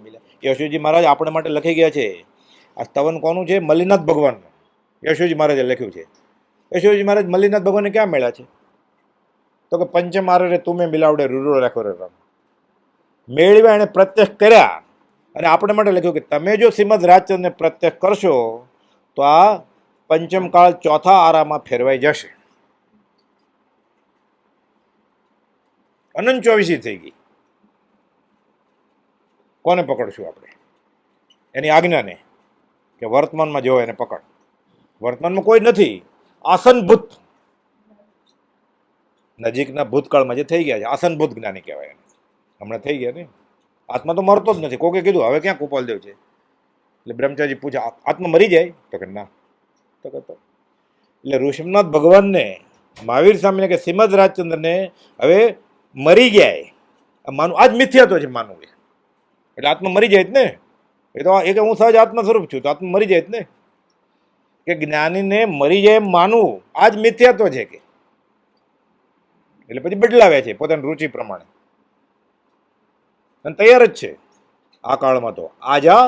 મિલા. યશુજી મહારાજ આપણા માટે લખી ગયા છે. આ સ્તવન કોનું છે? મલ્લીનાથ ભગવાનનું. યશુજી મહારાજે લખ્યું છે. યશુજી મહારાજ મલ્લીનાથ ભગવાનને ક્યાં મળ્યા છે? તો કે પંચ મારે રે તું મેં મિલાવડે રૂરો રાખો રે રામ. મેળવ્યા એને પ્રત્યક્ષ કર્યા અને આપણે માટે લખ્યું કે તમે જો શ્રીમદ રાજચંદ્રને પ્રત્યક્ષ કરશો તો આ પંચમકાળ ચોથા આરામાં ફેરવાઈ જશે. અનંત ચોવીસી થઈ ગઈ. કોને પકડશું આપણે? એની આજ્ઞાને, કે વર્તમાનમાં જો એને પકડ. વર્તમાનમાં કોઈ નથી, આસનભૂત નજીકના ભૂતકાળમાં જે થઈ ગયા છે આસનભૂત જ્ઞાની કહેવાય એને. હમણાં થઈ ગયા ને. આત્મા તો મરતો જ નથી. કોકે કીધું હવે ક્યાં ગોપાલદેવ છે, એટલે બ્રહ્મચારી પૂછે આત્મા મરી જાય? તો કે ના. તો કહેતો એટલે ઋષભનાથ ભગવાનને મહાવીર સ્વામીને કે શ્રીમદ રાજચંદ્રને હવે મરી ગયા માનવું, આ જ મિથ્યાત્વ છે માનવું. એટલે આત્મા મરી જાય જ ને. એ તો એ કે હું સહજ આત્મા સ્વરૂપ છું, તો આત્મા મરી જાય જ ને. કે જ્ઞાનીને મરી જાય એમ માનવું આ જ મિથ્યાત્વ છે કે. એટલે પછી બદલાવે છે પોતાની રુચિ પ્રમાણે, અને તૈયાર જ છે આ કાળમાં. તો આ જા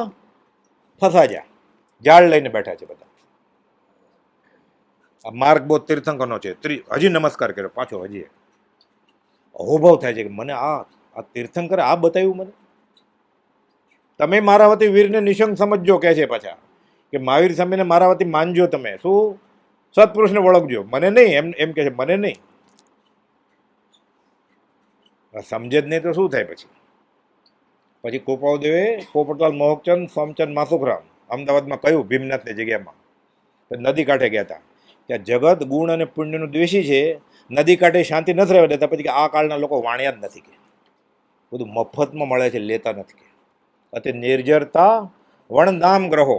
ફસા જા, ઝાડ લઈને બેઠા છે બધા. આ માર્ગ બહુ તીર્થંકરનો છે. હજી નમસ્કાર કર્યો પાછો, હજી અહોભાવ થાય છે કે મને આ તીર્થંકરે આ બતાવ્યું મને. તમે મારા વતી વીરને નિશંક સમજજો કહે છે પાછા, કે મહાવીર સ્વામીને મારા વતી માનજો. તમે શું સત્પુરુષને વળગજો, મને નહીં. એમ કે છે મને નહીં. સમજે જ નહીં તો શું થાય પછી? પછી કોપાવદેવે પોપટલાલ મોહકચંદ સોમચંદ માસુખરામ અમદાવાદમાં કહ્યું ભીમનાથની જગ્યામાં, નદી કાંઠે ગયા હતા, ત્યાં જગત ગુણ અને પુણ્યનું દ્વેષી છે, નદી કાંઠે શાંતિ નથી રહેવા દેતા. પછી આ કાળના લોકો વાણ્યા જ નથી કે બધું મફતમાં મળે છે, લેતા નથી કે. અતિ નિર્જરતા વણધામ ગ્રહો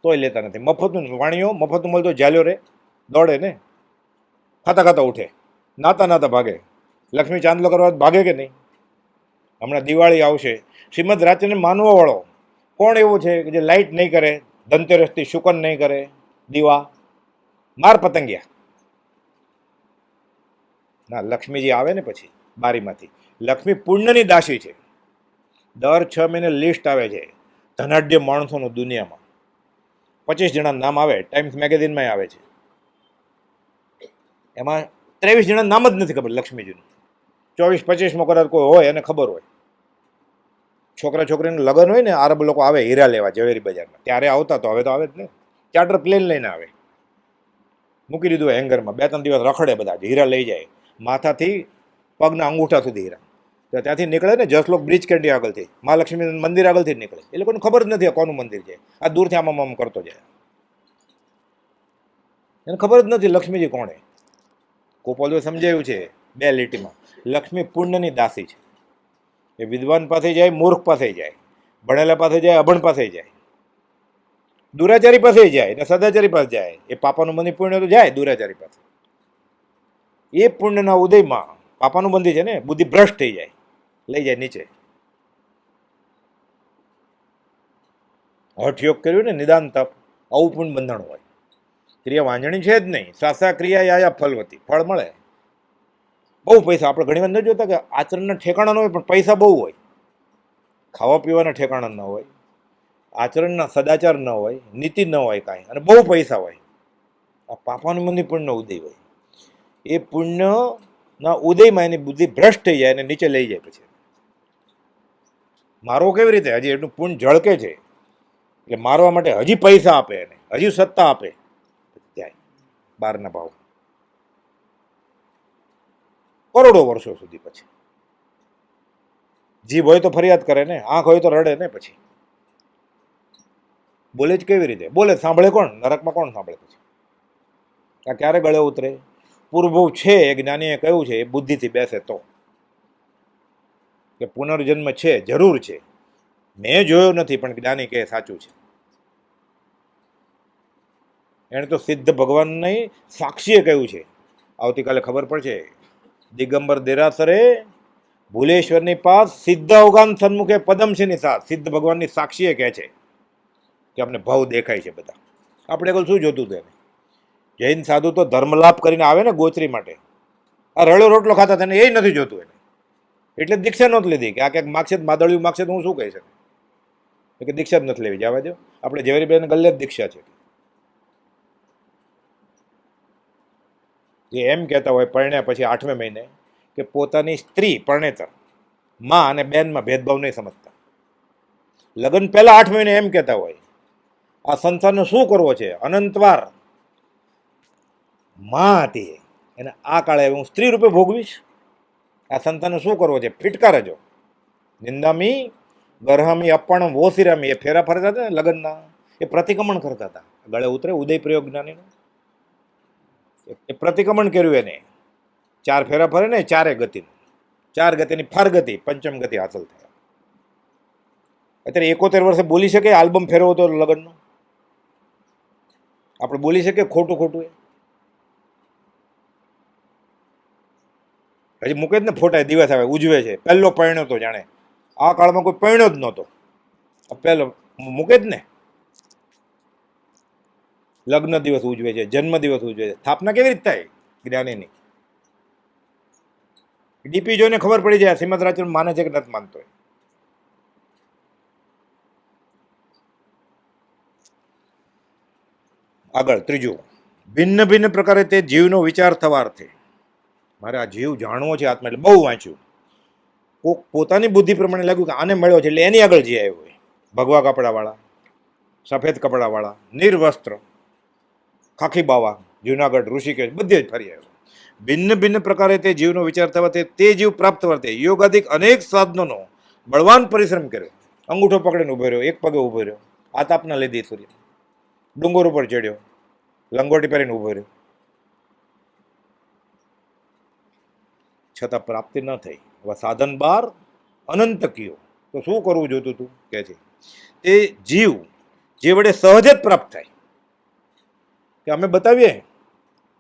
તોય લેતા નથી. મફતનું વાણીઓ મફતનું મળતો ઝાલ્યો રે દોડે ને, ખાતા ખાતા ઉઠે, નાતા નાતા ભાગે. લક્ષ્મી ચાંદલો કરવા ભાગે કે નહીં? હમણાં દિવાળી આવશે, શ્રીમદ રાજચંદ્રને માનવા વાળો કોણ એવું છે કે જે લાઇટ નહીં કરે, ધનતેરસથી શુકન નહીં કરે, દીવા માર પતંગિયા ના. લક્ષ્મીજી આવે ને પછી બારીમાંથી. લક્ષ્મી પુણ્યની દાસી છે. દર 6 મહિને લિસ્ટ આવે છે ધનાઢ્ય માણસોનું દુનિયામાં. 25 જણા નામ આવે, ટાઈમ્સ મેગેઝિનમાં આવે છે. એમાં 23 જણા નામ જ નથી ખબર લક્ષ્મીજીનું. 24-25માં કદાચ કોઈ હોય એને ખબર હોય. છોકરા છોકરીનું લગ્ન હોય ને, આરબ લોકો આવે હીરા લેવા ઝવેરી બજારમાં, ત્યારે આવતા. તો હવે તો આવે જ ને. ચાર્ટર પ્લેન લઈને આવે, મૂકી દીધું હેંગરમાં, 2-3 દિવસ રખડે બધા, હીરા લઈ જાય માથાથી પગના અંગૂઠા સુધી હીરા. તો ત્યાંથી નીકળે ને જસલોક બ્રિજ કેન્ડી આગળથી, મહાલક્ષ્મી મંદિર આગળથી જ નીકળે. એ લોકોને ખબર જ નથી આ કોનું મંદિર છે. આ દૂરથી આમ કરતો જાય, એને ખબર જ નથી લક્ષ્મીજી કોણે. ગોપાલભાઈ સમજાયું છે 2 લીટીમાં. લક્ષ્મી પુણ્યની દાસી છે. એ વિદ્વાન પાસે જાય, મૂર્ખ પાસે જાય, ભણેલા પાસે જાય, અભણ પાસે જાય, દુરાચારી પાસે જાય ને સદાચારી પાસે જાય. એ પાપાનું બંધી પુણ્ય તો જાય દુરાચારી પાસે. એ પુણ્યના ઉદયમાં પાપાનું બંધી છે ને, બુદ્ધિ ભ્રષ્ટ થઈ જાય, લઈ જાય નીચે. હઠયોગ કર્યું ને, નિદાન તપ, આવું પુણ્ય બંધાણું હોય. ક્રિયા વાંજણી છે જ નહીં. શાસ્ત્રા ક્રિયા યા ફલવતી, ફળ મળે. બહુ પૈસા. આપણે ઘણી વાર ન જોતા કે આચરણના ઠેકાણા ન હોય પણ પૈસા બહુ હોય. ખાવા પીવાના ઠેકાણા ન હોય, આચરણના સદાચાર ન હોય, નીતિ ન હોય કાંઈ, અને બહુ પૈસા હોય. આ પાપાનું મંદી પુણ્યનો ઉદય હોય. એ પુણ્યના ઉદયમાં એની બુદ્ધિ ભ્રષ્ટ થઈ જાય અને નીચે લઈ જાય. પછી મારવો કેવી રીતે? હજી એટલું પુણ્ય ઝળકે છે એટલે મારવા માટે હજી પૈસા આપે, એને હજી સત્તા આપે, જાય બહારના ભાવ. કરોડો વર્ષો સુધી. પછી જીભ હોય તો ફરિયાદ કરે ને, આંખ હોય તો રડે ને. પછી બોલે જ કેવી રીતે? બોલે સાંભળે કોણ? નરકમાં કોણ સાંભળે? પછી આ ક્યારે ગળે ઉતરે? પૂર્વભૂ છે એ જ્ઞાનીએ કહ્યું છે, એ બુદ્ધિથી બેસે તો, કે પુનર્જન્મ છે, જરૂર છે. મેં જોયો નથી પણ જ્ઞાની કહે સાચું છે. એણે તો સિદ્ધ ભગવાનની સાક્ષીએ કહ્યું છે. આવતીકાલે ખબર પડશે. દિગંબર દેરાસરે ભૂલેશ્વરની પાસ સિદ્ધ અવગાન સન્મુખે પદમસિંહની સાથ. સિદ્ધ ભગવાનની સાક્ષીએ કહે છે કે અમને ભાવ દેખાય છે બધા. આપણે કહું શું જોતું હતું એને? જૈન સાધુ તો ધર્મલાપ કરીને આવે ને ગોચરી માટે. આ રળો રોટલો ખાતા તેને એ નથી જોતું એને. એટલે દીક્ષા નહોતી લીધી કે આ ક્યાંક માગશે માદળિયું માગશે તો હું શું કહી શકું? કે દીક્ષા જ નથી લેવી, જવા દો. આપણે ઝવેરીબેન ગલ્લે જ દીક્ષા છે. એ એમ કહેતા હોય પરણ્યા પછી 8મે મહિને કે પોતાની સ્ત્રી પરણેતર માં અને બેનમાં ભેદભાવ નહીં સમજતા. લગ્ન પહેલા 8 મહિને એમ કહેતા હોય આ સંસારને શું કરવો છે, અનંતવાર માં હતી એને આ કાળે હું સ્ત્રી રૂપે ભોગવીશ, આ સંતાનને શું કરવો છે, ફિટકારે જો નિંદામી ગરહામી અપ્પણમ વોસિરામી, એ ફેરા ફરતા હતા ને લગ્નના, એ પ્રતિક્રમણ કરતા હતા. ગળે ઉતરે ઉદય પ્રયોગ જ્ઞાનીનું એ પ્રતિક્રમણ કર્યું એને. 4 ફેરા ફરે ને 4 ગતિનું, 4 ગતિની ફાર ગતિ, પંચમ ગતિ હાંસલ થયા. અત્યારે 71 વર્ષે બોલી શકે આલ્બમ ફેરવો તો લગ્નનો? આપણે બોલી શકીએ ખોટું ખોટું? હજી મૂકે જ ને ફોટા, દિવસ આવે ઉજવે છે, પહેલો પરણ્યો તો જાણે આ કાળમાં કોઈ પરણ્યો જ નહોતો, પહેલો મૂકે જ ને. લગ્ન દિવસ ઉજવે છે, જન્મ દિવસ ઉજવે છે, સ્થાપના કેવી રીતે થાય જ્ઞાનીની? ડીપી જોઈને ખબર પડી જાય શ્રીમદ રાજચંદ્ર માને છે કે નથી માનતો. આગળ ત્રીજું, ભિન્ન ભિન્ન પ્રકારે તે જીવનો વિચાર થવાર્થે. મારે આ જીવ જાણવો છે આત્મા, એટલે બહુ વાંચ્યું. કોક પોતાની બુદ્ધિ પ્રમાણે લાગ્યું કે આને મળ્યો છે એટલે એની આગળ જઈ આવ્યો હોય. ભગવા કપડાવાળા, સફેદ કપડાવાળા, નિર્વસ્ત્ર, ખાખી બાવા, જુનાગઢ, ઋષિકેશ, બધે જ ફરી આવ્યો. ભિન્ન ભિન્ન પ્રકારે તે જીવનો વિચાર થવાથી તે જીવ પ્રાપ્ત વર્તે યોગાધિક અનેક સાધનોનો બળવાન પરિશ્રમ કર્યો. અંગૂઠો પકડીને ઉભો રહ્યો, એક પગે ઉભો રહ્યો, આ તાપના લીધી સૂર્ય, ડુંગર ઉપર ચડ્યો, લંગોટી પહેરીને ઉભો રહ્યો, છતાં પ્રાપ્તિ ન થઈ. હવે સાધન બાર અનંત કયો, તો શું કરવું જોતું તું કે છે તે જીવ જે વડે સહજ જ પ્રાપ્ત થાય. કે અમે બતાવીએ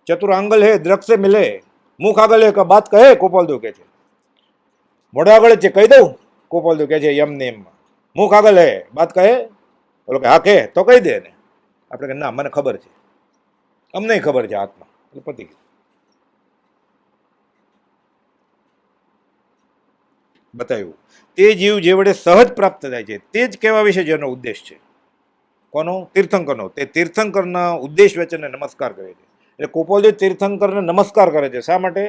ચતુર આંગલ હે દ્રક્ષે મિલે, મુખ આગળ હે બાત કહે કોપાલ દો કે છે, મોઢા આગળ છે કહી દઉં કોપાલ દો કે છે એમ ને એમમાં, મુખ આગળ હે બાત કહે, બોલો કે હા કે તો કહી દે ને. આપણે કે ના મને ખબર છે, અમને ખબર છે આત્મા, એટલે પતી ગયું. બતાવ્યું તે જીવ જે વડે સહજ પ્રાપ્ત થાય છે તે જ કહેવા વિશે જેનો ઉદ્દેશ છે. કોનો? તીર્થંકરનો. તે તીર્થંકરના ઉદ્દેશ વચનને નમસ્કાર કરે છે. એટલે કોપોલજી તીર્થંકરને નમસ્કાર કરે છે. શા માટે?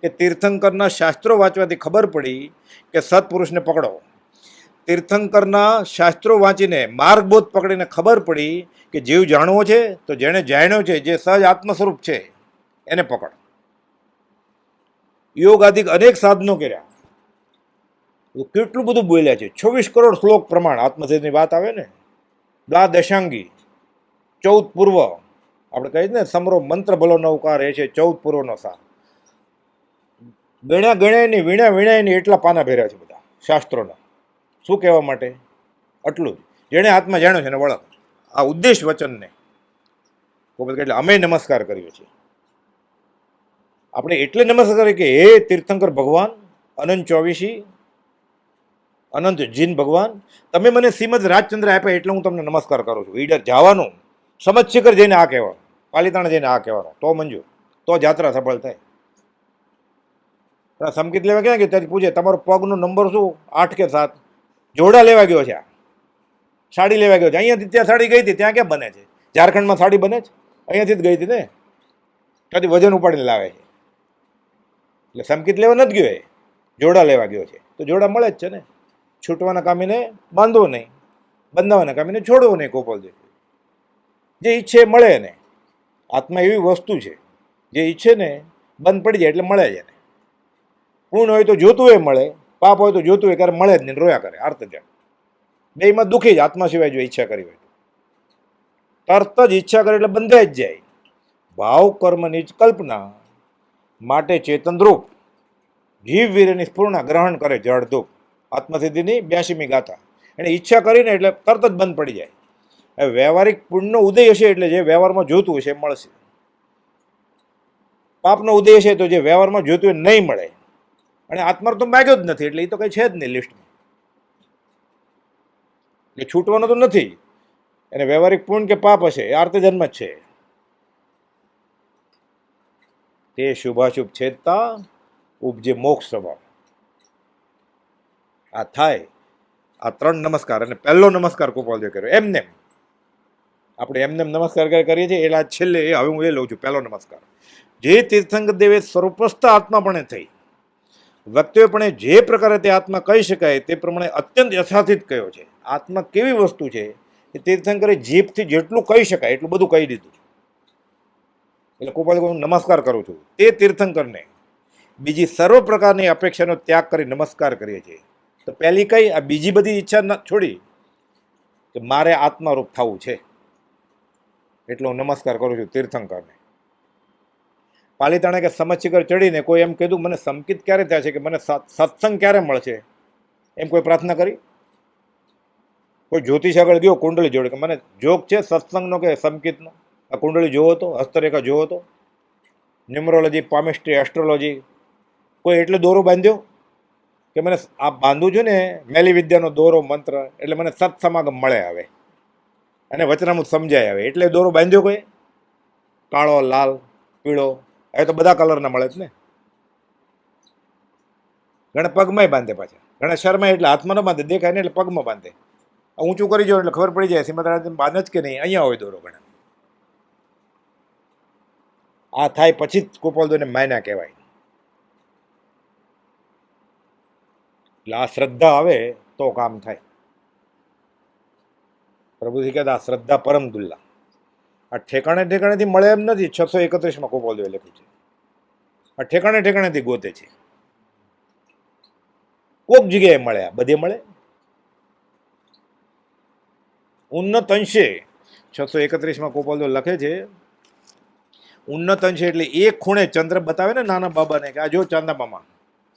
કે તીર્થંકરના શાસ્ત્રો વાંચવાથી ખબર પડી કે સત્પુરુષને પકડો. તીર્થંકરના શાસ્ત્રો વાંચીને માર્ગબોધ પકડીને ખબર પડી કે જીવ જાણવો છે તો જેણે જાણ્યો છે, જે સહજ આત્મ સ્વરૂપ છે એને પકડ. યોગ આદિક અનેક સાધનો કર્યા, કેટલું બધું બોલ્યા છે. 26 કરોડ શ્લોક પ્રમાણ આત્મસિદ્ધની વાત આવે ને, દ્વાદશાંગી, 14 પૂર્વ, આપણે કહીએ ને સમરો મંત્ર ભલો નવકાર એ છે 14 પૂર્વનો સાર. ગણ્યા વીણ્યા વીણાયની એટલા પાના ભર્યા છે બધા શાસ્ત્રોના. શું કહેવા માટે? આટલું જ. જેણે આત્મા જાણ્યો છે એને વળખ. આ ઉદ્દેશ વચનને એટલે અમે નમસ્કાર કર્યો છે. આપણે એટલે નમસ્કાર કરીએ કે હે તીર્થંકર ભગવાન, અનંત ચોવીસી, અનંત જીન ભગવાન, તમે મને શ્રીમદ રાજચંદ્ર આપ્યા એટલે હું તમને નમસ્કાર કરું છું. ઈડર જવાનું, સમજ શિખર જઈને આ કહેવાનું, પાલીતાણા જઈને આ કહેવાનું, તો મંજૂર, તો જાત્રા સફળ થાય. સંકેત લેવા ક્યાં કે ત્યારે પૂછે તમારો પગનો નંબર શું, 8 કે 7? જોડા લેવા ગયો છે, સાડી લેવા ગયો છે. અહીંયાથી ત્યાં સાડી ગઈ હતી, ત્યાં ક્યાં બને છે? ઝારખંડમાં સાડી બને છે? અહીંયાથી જ ગઈ હતી ને, ત્યાંથી વજન ઉપાડીને લાવે છે. એટલે સંકેત લેવા નથી ગયો, એ જોડા લેવા ગયો છે. તો જોડા મળે જ છે ને. છૂટવાના કામીને બાંધવો નહીં, બંધાવાના કામીને છોડવો નહીં. ગોપાલજી જે ઈચ્છે મળે ને. આત્મા એવી વસ્તુ છે જે ઈચ્છે ને બંધ પડી જાય એટલે મળે જ એને. પૂર્ણ હોય તો જોતું હોય મળે, પાપ હોય તો જોતું હોય ક્યારે મળે જ નહીં, રોયા કરે આર્ત જાય. બેમાં દુઃખી જ આત્મા સિવાય જો ઈચ્છા કરી હોય તો. તરત જ ઈચ્છા કરે એટલે બંધાઈ જ જાય. ભાવ કર્મની જ કલ્પના માટે ચેતનરૂપ જીવ વીરની સ્ફૂર્ણા ગ્રહણ કરે જળધૂપ. આત્મસિદ્ધિની 82મી ગાથા. એને ઈચ્છા કરીને એટલે તરત જ બંધ પડી જાય. હવે વ્યવહારિક પુણ્યનો ઉદય હશે એટલે જે વ્યવહારમાં જોતું હશે એ મળશે. પાપનો ઉદય હશે તો જે વ્યવહારમાં જોતું હોય નહીં મળે. અને આત્મા તો માગ્યો જ નથી એટલે એ તો કંઈ છે જ નહીં લિસ્ટમાં. એટલે છૂટવાનો તો નથી. એને વ્યવહારિક પુણ્ય કે પાપ હશે એ આર્તજન્મ જ છે. તે શુભાશુભ છેદતા ઉપજે મોક્ષ સ્વભાવ. આ થાય. આ 3 નમસ્કાર. અને પહેલો નમસ્કાર ગોપાલજી કર્યો એમને. આપણે એમને નમસ્કાર કરીએ છીએ એટલે છેલ્લે હવે હું એ લઉં છું પહેલો નમસ્કાર. જે તીર્થંકર દેવે સ્વરૂપસ્થ આત્માપણે થઈ, વ્યક્તિઓપણે જે પ્રકારે તે આત્મા કહી શકાય તે પ્રમાણે અત્યંત યથાર્થિત કહ્યો છે. આત્મા કેવી વસ્તુ છે એ તીર્થંકરે જીભથી જેટલું કહી શકાય એટલું બધું કહી દીધું. એટલે કૃપાલ હું નમસ્કાર કરું છું તે તીર્થંકરને. બીજી સર્વ પ્રકારની અપેક્ષાનો ત્યાગ કરી નમસ્કાર કરીએ છીએ. તો પહેલી કઈ, આ બીજી બધી ઈચ્છા છોડી કે મારે આત્મારૂપ થવું છે, એટલે હું નમસ્કાર કરું છું તીર્થંકરને. પાલિતાણે કે સમશિખર ચડીને કોઈ એમ કીધું મને સંકિત ક્યારે થયા છે કે મને સત્સંગ ક્યારે મળશે, એમ કોઈ પ્રાર્થના કરી? કોઈ જ્યોતિષ આગળ ગયો કુંડળી જોડે કે મને જોગ છે સત્સંગનો કે સંકિતનો? આ કુંડળી જોવો તો, હસ્તરેખા જોવો તો, ન્યુમરોલોજી, પામિસ્ટ્રી, એસ્ટ્રોલોજી, કોઈ એટલે દોરો બાંધ્યો કે મને આ બાંધું છું ને મેલી વિદ્યાનો દોરો મંત્ર એટલે મને સત્સમાગમ મળે આવે અને વચનામૃત સમજાય આવે એટલે દોરો બાંધ્યો કોઈ? કાળો, લાલ, પીળો, હવે તો બધા કલરના મળે જ ને. ઘણા પગમાંય બાંધે પાછા, ઘણા શર્માય એટલે હાથમાં ન બાંધે, દેખાય ને એટલે પગમાં બાંધે. ઊંચું કરી જાવ એટલે ખબર પડી જાય શ્રીમદ બાંધે જ કે નહીં, અહીંયા હોય દોરો ઘણા. આ થાય પછી જ કૃપાલદેવને માયના કહેવાય. એટલે આ શ્રદ્ધા આવે તો કામ થાય. પ્રભુજી કહેતા આ શ્રદ્ધા પરમ દુલ્લા. આ ઠેકાણે ઠેકાણેથી મળે એમ નથી. 631માં કૃપાલદેવે લખ્યું છે આ ઠેકાણે ઠેકાણેથી ગોતે છે. કોક જગ્યાએ મળે, આ બધે મળે? ઉન્નત અંશે 631માં કૃપાલદેવ લખે છે, ઉન્નત અંશે એટલે એક ખૂણે ચંદ્ર બતાવે ને નાના બાબાને કે આ જો ચાંદા મામા,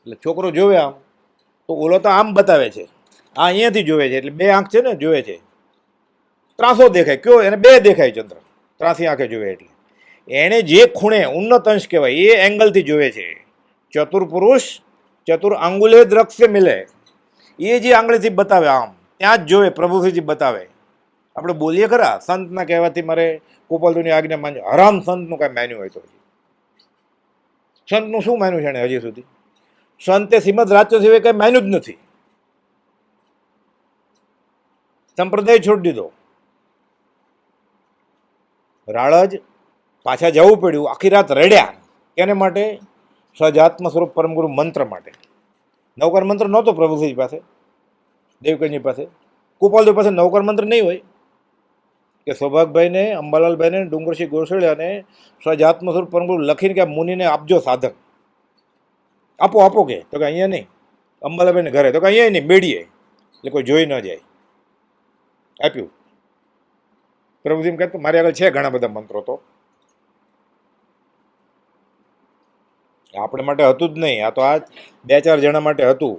એટલે છોકરો જોવે આમ તો ઓલો તો આમ બતાવે છે, આ અહીંયાથી જોવે છે, એટલે બે આંખ છે ને જોવે છે, ત્રાસો દેખાય કયો એને, બે દેખાય ચંદ્ર, ત્રાસી આંખે જોવે. એટલે એણે જે ખૂણે ઉન્નત અંશ કહેવાય એ એંગલથી જોવે છે. ચતુર પુરુષ ચતુર આંગુલે દ્રક્ષ્ય મિલે, એ જે આંગળીથી બતાવે આમ ત્યાં જ જોવે, પ્રભુજીજી બતાવે. આપણે બોલીએ ખરા સંતના કહેવાથી મારે કૃપાલદેવની આજ્ઞા માનજો, હરામ સંતનું કાંઈ માન્યું હોય તો. સંતનું શું માન્યું છે એને હજી સુધી? સંતે શ્રીમદ રાજ્ય સિવાય કંઈ માન્યું જ નથી. સંપ્રદાય છોડી દીધો. રાળજ પાછા જવું પડ્યું, આખી રાત રડ્યા. એને માટે? સહજાત્મ સ્વરૂપ પરમગુરુ મંત્ર માટે. નવકાર મંત્ર નહોતો પ્રભુજી પાસે, દેવકરજી પાસે. કૃપાલદેવ પાસે નવકાર મંત્ર નહીં હોય કે સૌભાગભાઈને, અંબાલાલભાઈને, ડુંગરસિંહ ગોસળિયાને સહજાત્મ સ્વરૂપ પરમગુરુ લખીને કે મુનિને આપજો સાધક, આપો આપો કે, તો કે અહીંયા નહીં. અંબાલાલભાઈને ઘરે, તો કે અહીંયા નહીં, બેડીએ, એટલે કોઈ જોઈ ન જાય. આપ્યું. પ્રભુજી કહેતો મારી આગળ છે ઘણા બધા મંત્રો, તો આપણે માટે હતું જ નહીં, આ તો આ 2-4 જણા માટે હતું.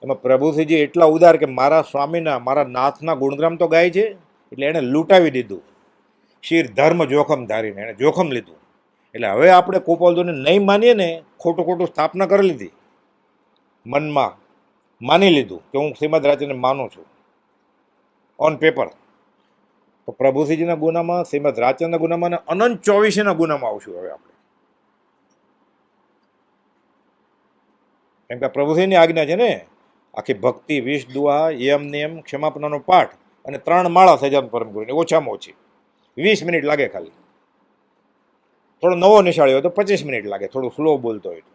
એમાં પ્રભુશ્રીજી એટલા ઉદાર કે મારા સ્વામીના, મારા નાથના ગુણગ્રામ તો ગાય છે, એટલે એણે લૂંટાવી દીધું. શિર ધર્મ જોખમ ધારીને એણે જોખમ લીધું. એટલે હવે આપણે કૃપાલદેવને નહીં માનીએ ને, ખોટું ખોટું સ્થાપના કરી લીધી, મનમાં માની લીધું કે હું શ્રીમદ રાજ્યને માનું છું ઓન પેપર. તો પ્રભુશ્રીજીના ગુનામાં, શ્રીમદ રાજચંદ્રના ગુનામાં અને અનંત 24ના ગુનામાં આવશું હવે આપણે. કેમ કે પ્રભુશ્રીની આજ્ઞા છે ને, આખી ભક્તિ, 20 દુઆ, યમ નિયમ, ક્ષમાપનાનો પાઠ અને 3 માળા સહજાત્મ પરમગુરુની, ઓછામાં ઓછી 20 મિનિટ લાગે ખાલી. થોડો નવો નિશાળી હોય તો 25 મિનિટ લાગે, થોડું સ્લો બોલતો હોય તો.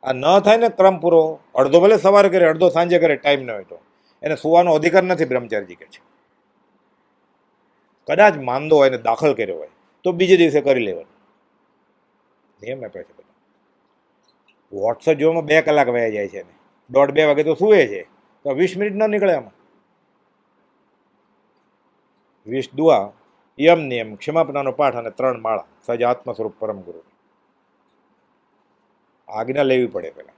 આ ન થાય ને ક્રમ પૂરો, અડધો ભલે સવારે કરે, અડધો સાંજે કરે, ટાઈમ ન હોય તો એને સુવાનો અધિકાર નથી, બ્રહ્મચારીજી કે છે. કદાચ માંદો હોય ને દાખલ કર્યો હોય તો બીજે દિવસે કરી લેવાનું, નિયમ આપે છે બધા. વોટ્સઅપ જોવામાં 2 કલાક વયા જાય છે ને, 1:30-2 વાગે તો સુવે છે, તો 20 મિનિટ ન નીકળે આમાં. 20 દુઆ, યમ નિયમ, ક્ષમાપનાનો પાઠ અને 3 માળા સહજાત્મ સ્વરૂપ પરમગુરુ. આજ્ઞા લેવી પડે પહેલાં.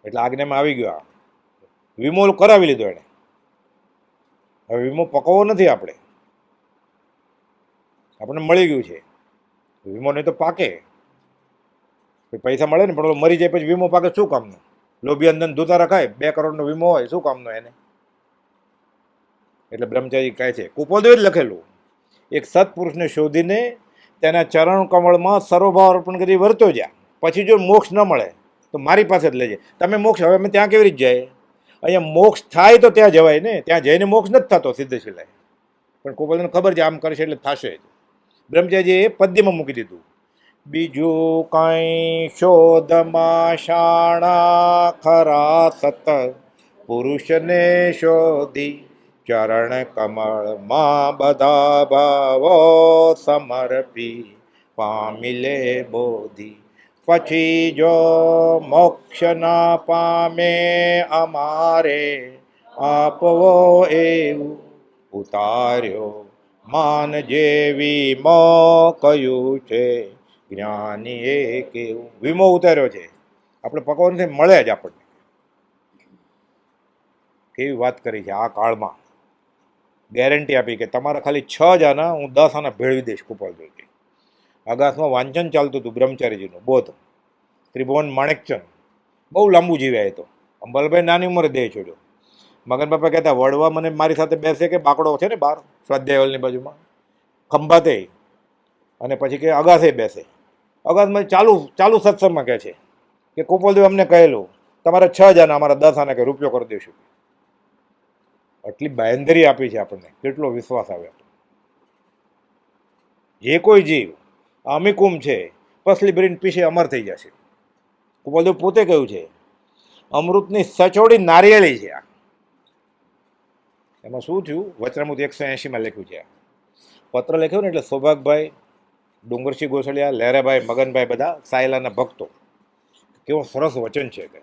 એટલે આજ્ઞામાં આવી ગયો. વીમો કરાવી લીધો એણે. હવે વીમો પકવવો નથી આપણે, આપણને મળી ગયું છે. વીમો નહીં તો પાકે, પૈસા મળે ને પણ મરી જાય પછી વીમો પાકે શું કામનો? લોભી અંદન ધોતા રખાય, 2 કરોડનો વીમો હોય, શું કામનો એને? એટલે બ્રહ્મચારી કહે છે, કૃપાલદેવે જ લખેલું, એક સત્પુરુષને શોધીને તેના ચરણ કમળમાં સર્વભાવ અર્પણ કરી વર્તો જ્યાં, પછી જો મોક્ષ ન મળે તો મારી પાસે જ લેજે. તમે મોક્ષ, હવે અમે ત્યાં કેવી રીતે જાય? અહીંયા મોક્ષ થાય તો ત્યાં જવાય ને, ત્યાં જઈને મોક્ષ નથી થતો સીધે સીધે. પણ કૃપાલદેવને ખબર છે આમ કરશે એટલે થશે જ. બ્રહ્મચારીજીએ પદ્યમાં મૂકી દીધું, બીજું કંઈ શોધમાં શાણા ખરા સત, પુરુષને શોધી ચરણ કમળમાં બધા ભાવો સમર્પી પામી લે બોધી. પછી જો મોક્ષ ના પામે અમારે આપવો એવું ઉતાર્યો માન જેવી મો કયું છે જ્ઞાની એ કેવું. વીમો ઉતાર્યો છે, આપણે પકવાનથી મળે જ આપણને. કેવી વાત કરી છે આ કાળમાં. ગેરંટી આપી કે તમારા ખાલી 6 જ આના હું 10 આના ભેળવી દઈશ કૃપાલદેવજી. આકાશમાં વાંચન ચાલતું હતું બ્રહ્મચારીજીનું બોધ. ત્રિભુવન માણેકચંદ બહુ લાંબુ જીવ્યા એ તો. અંબાલાભાઈ નાની ઉંમરે દેહ છોડ્યો. મગન બાપા કહેતા વડવા મને મારી સાથે બેસે કે બાકડો છે ને બહાર સ્વાધ્યાય હોલની બાજુમાં ખંભાતે, અને પછી કે અગાસે બેસે. અગાસમાં ચાલુ ચાલુ સત્સંગમાં કહે છે કે કૃપાલદેવ અમને કહેલું તમારે 6 જણા અમારા 10 આના કે રૂપિયો કરી દઈશું. આટલી બાંયધરી આપી છે આપણને, કેટલો વિશ્વાસ આવે. જે કોઈ જીવ અમિકુમ છે પસલી ભરીને પીછે અમર થઈ જશે. કૃપાલદેવ પોતે કહ્યું છે અમૃતની સચોડી નારિયેળી છે આ. એમાં શું થયું, વચનામૃત 180માં લખ્યું છે. પત્ર લખ્યો ને એટલે સૌભાગભાઈ, ડુંગરસિંહ ગોસડિયા, લહેરાભાઈ, મગનભાઈ બધા સાયલાના ભક્તો. કેવો સરસ વચન છે કે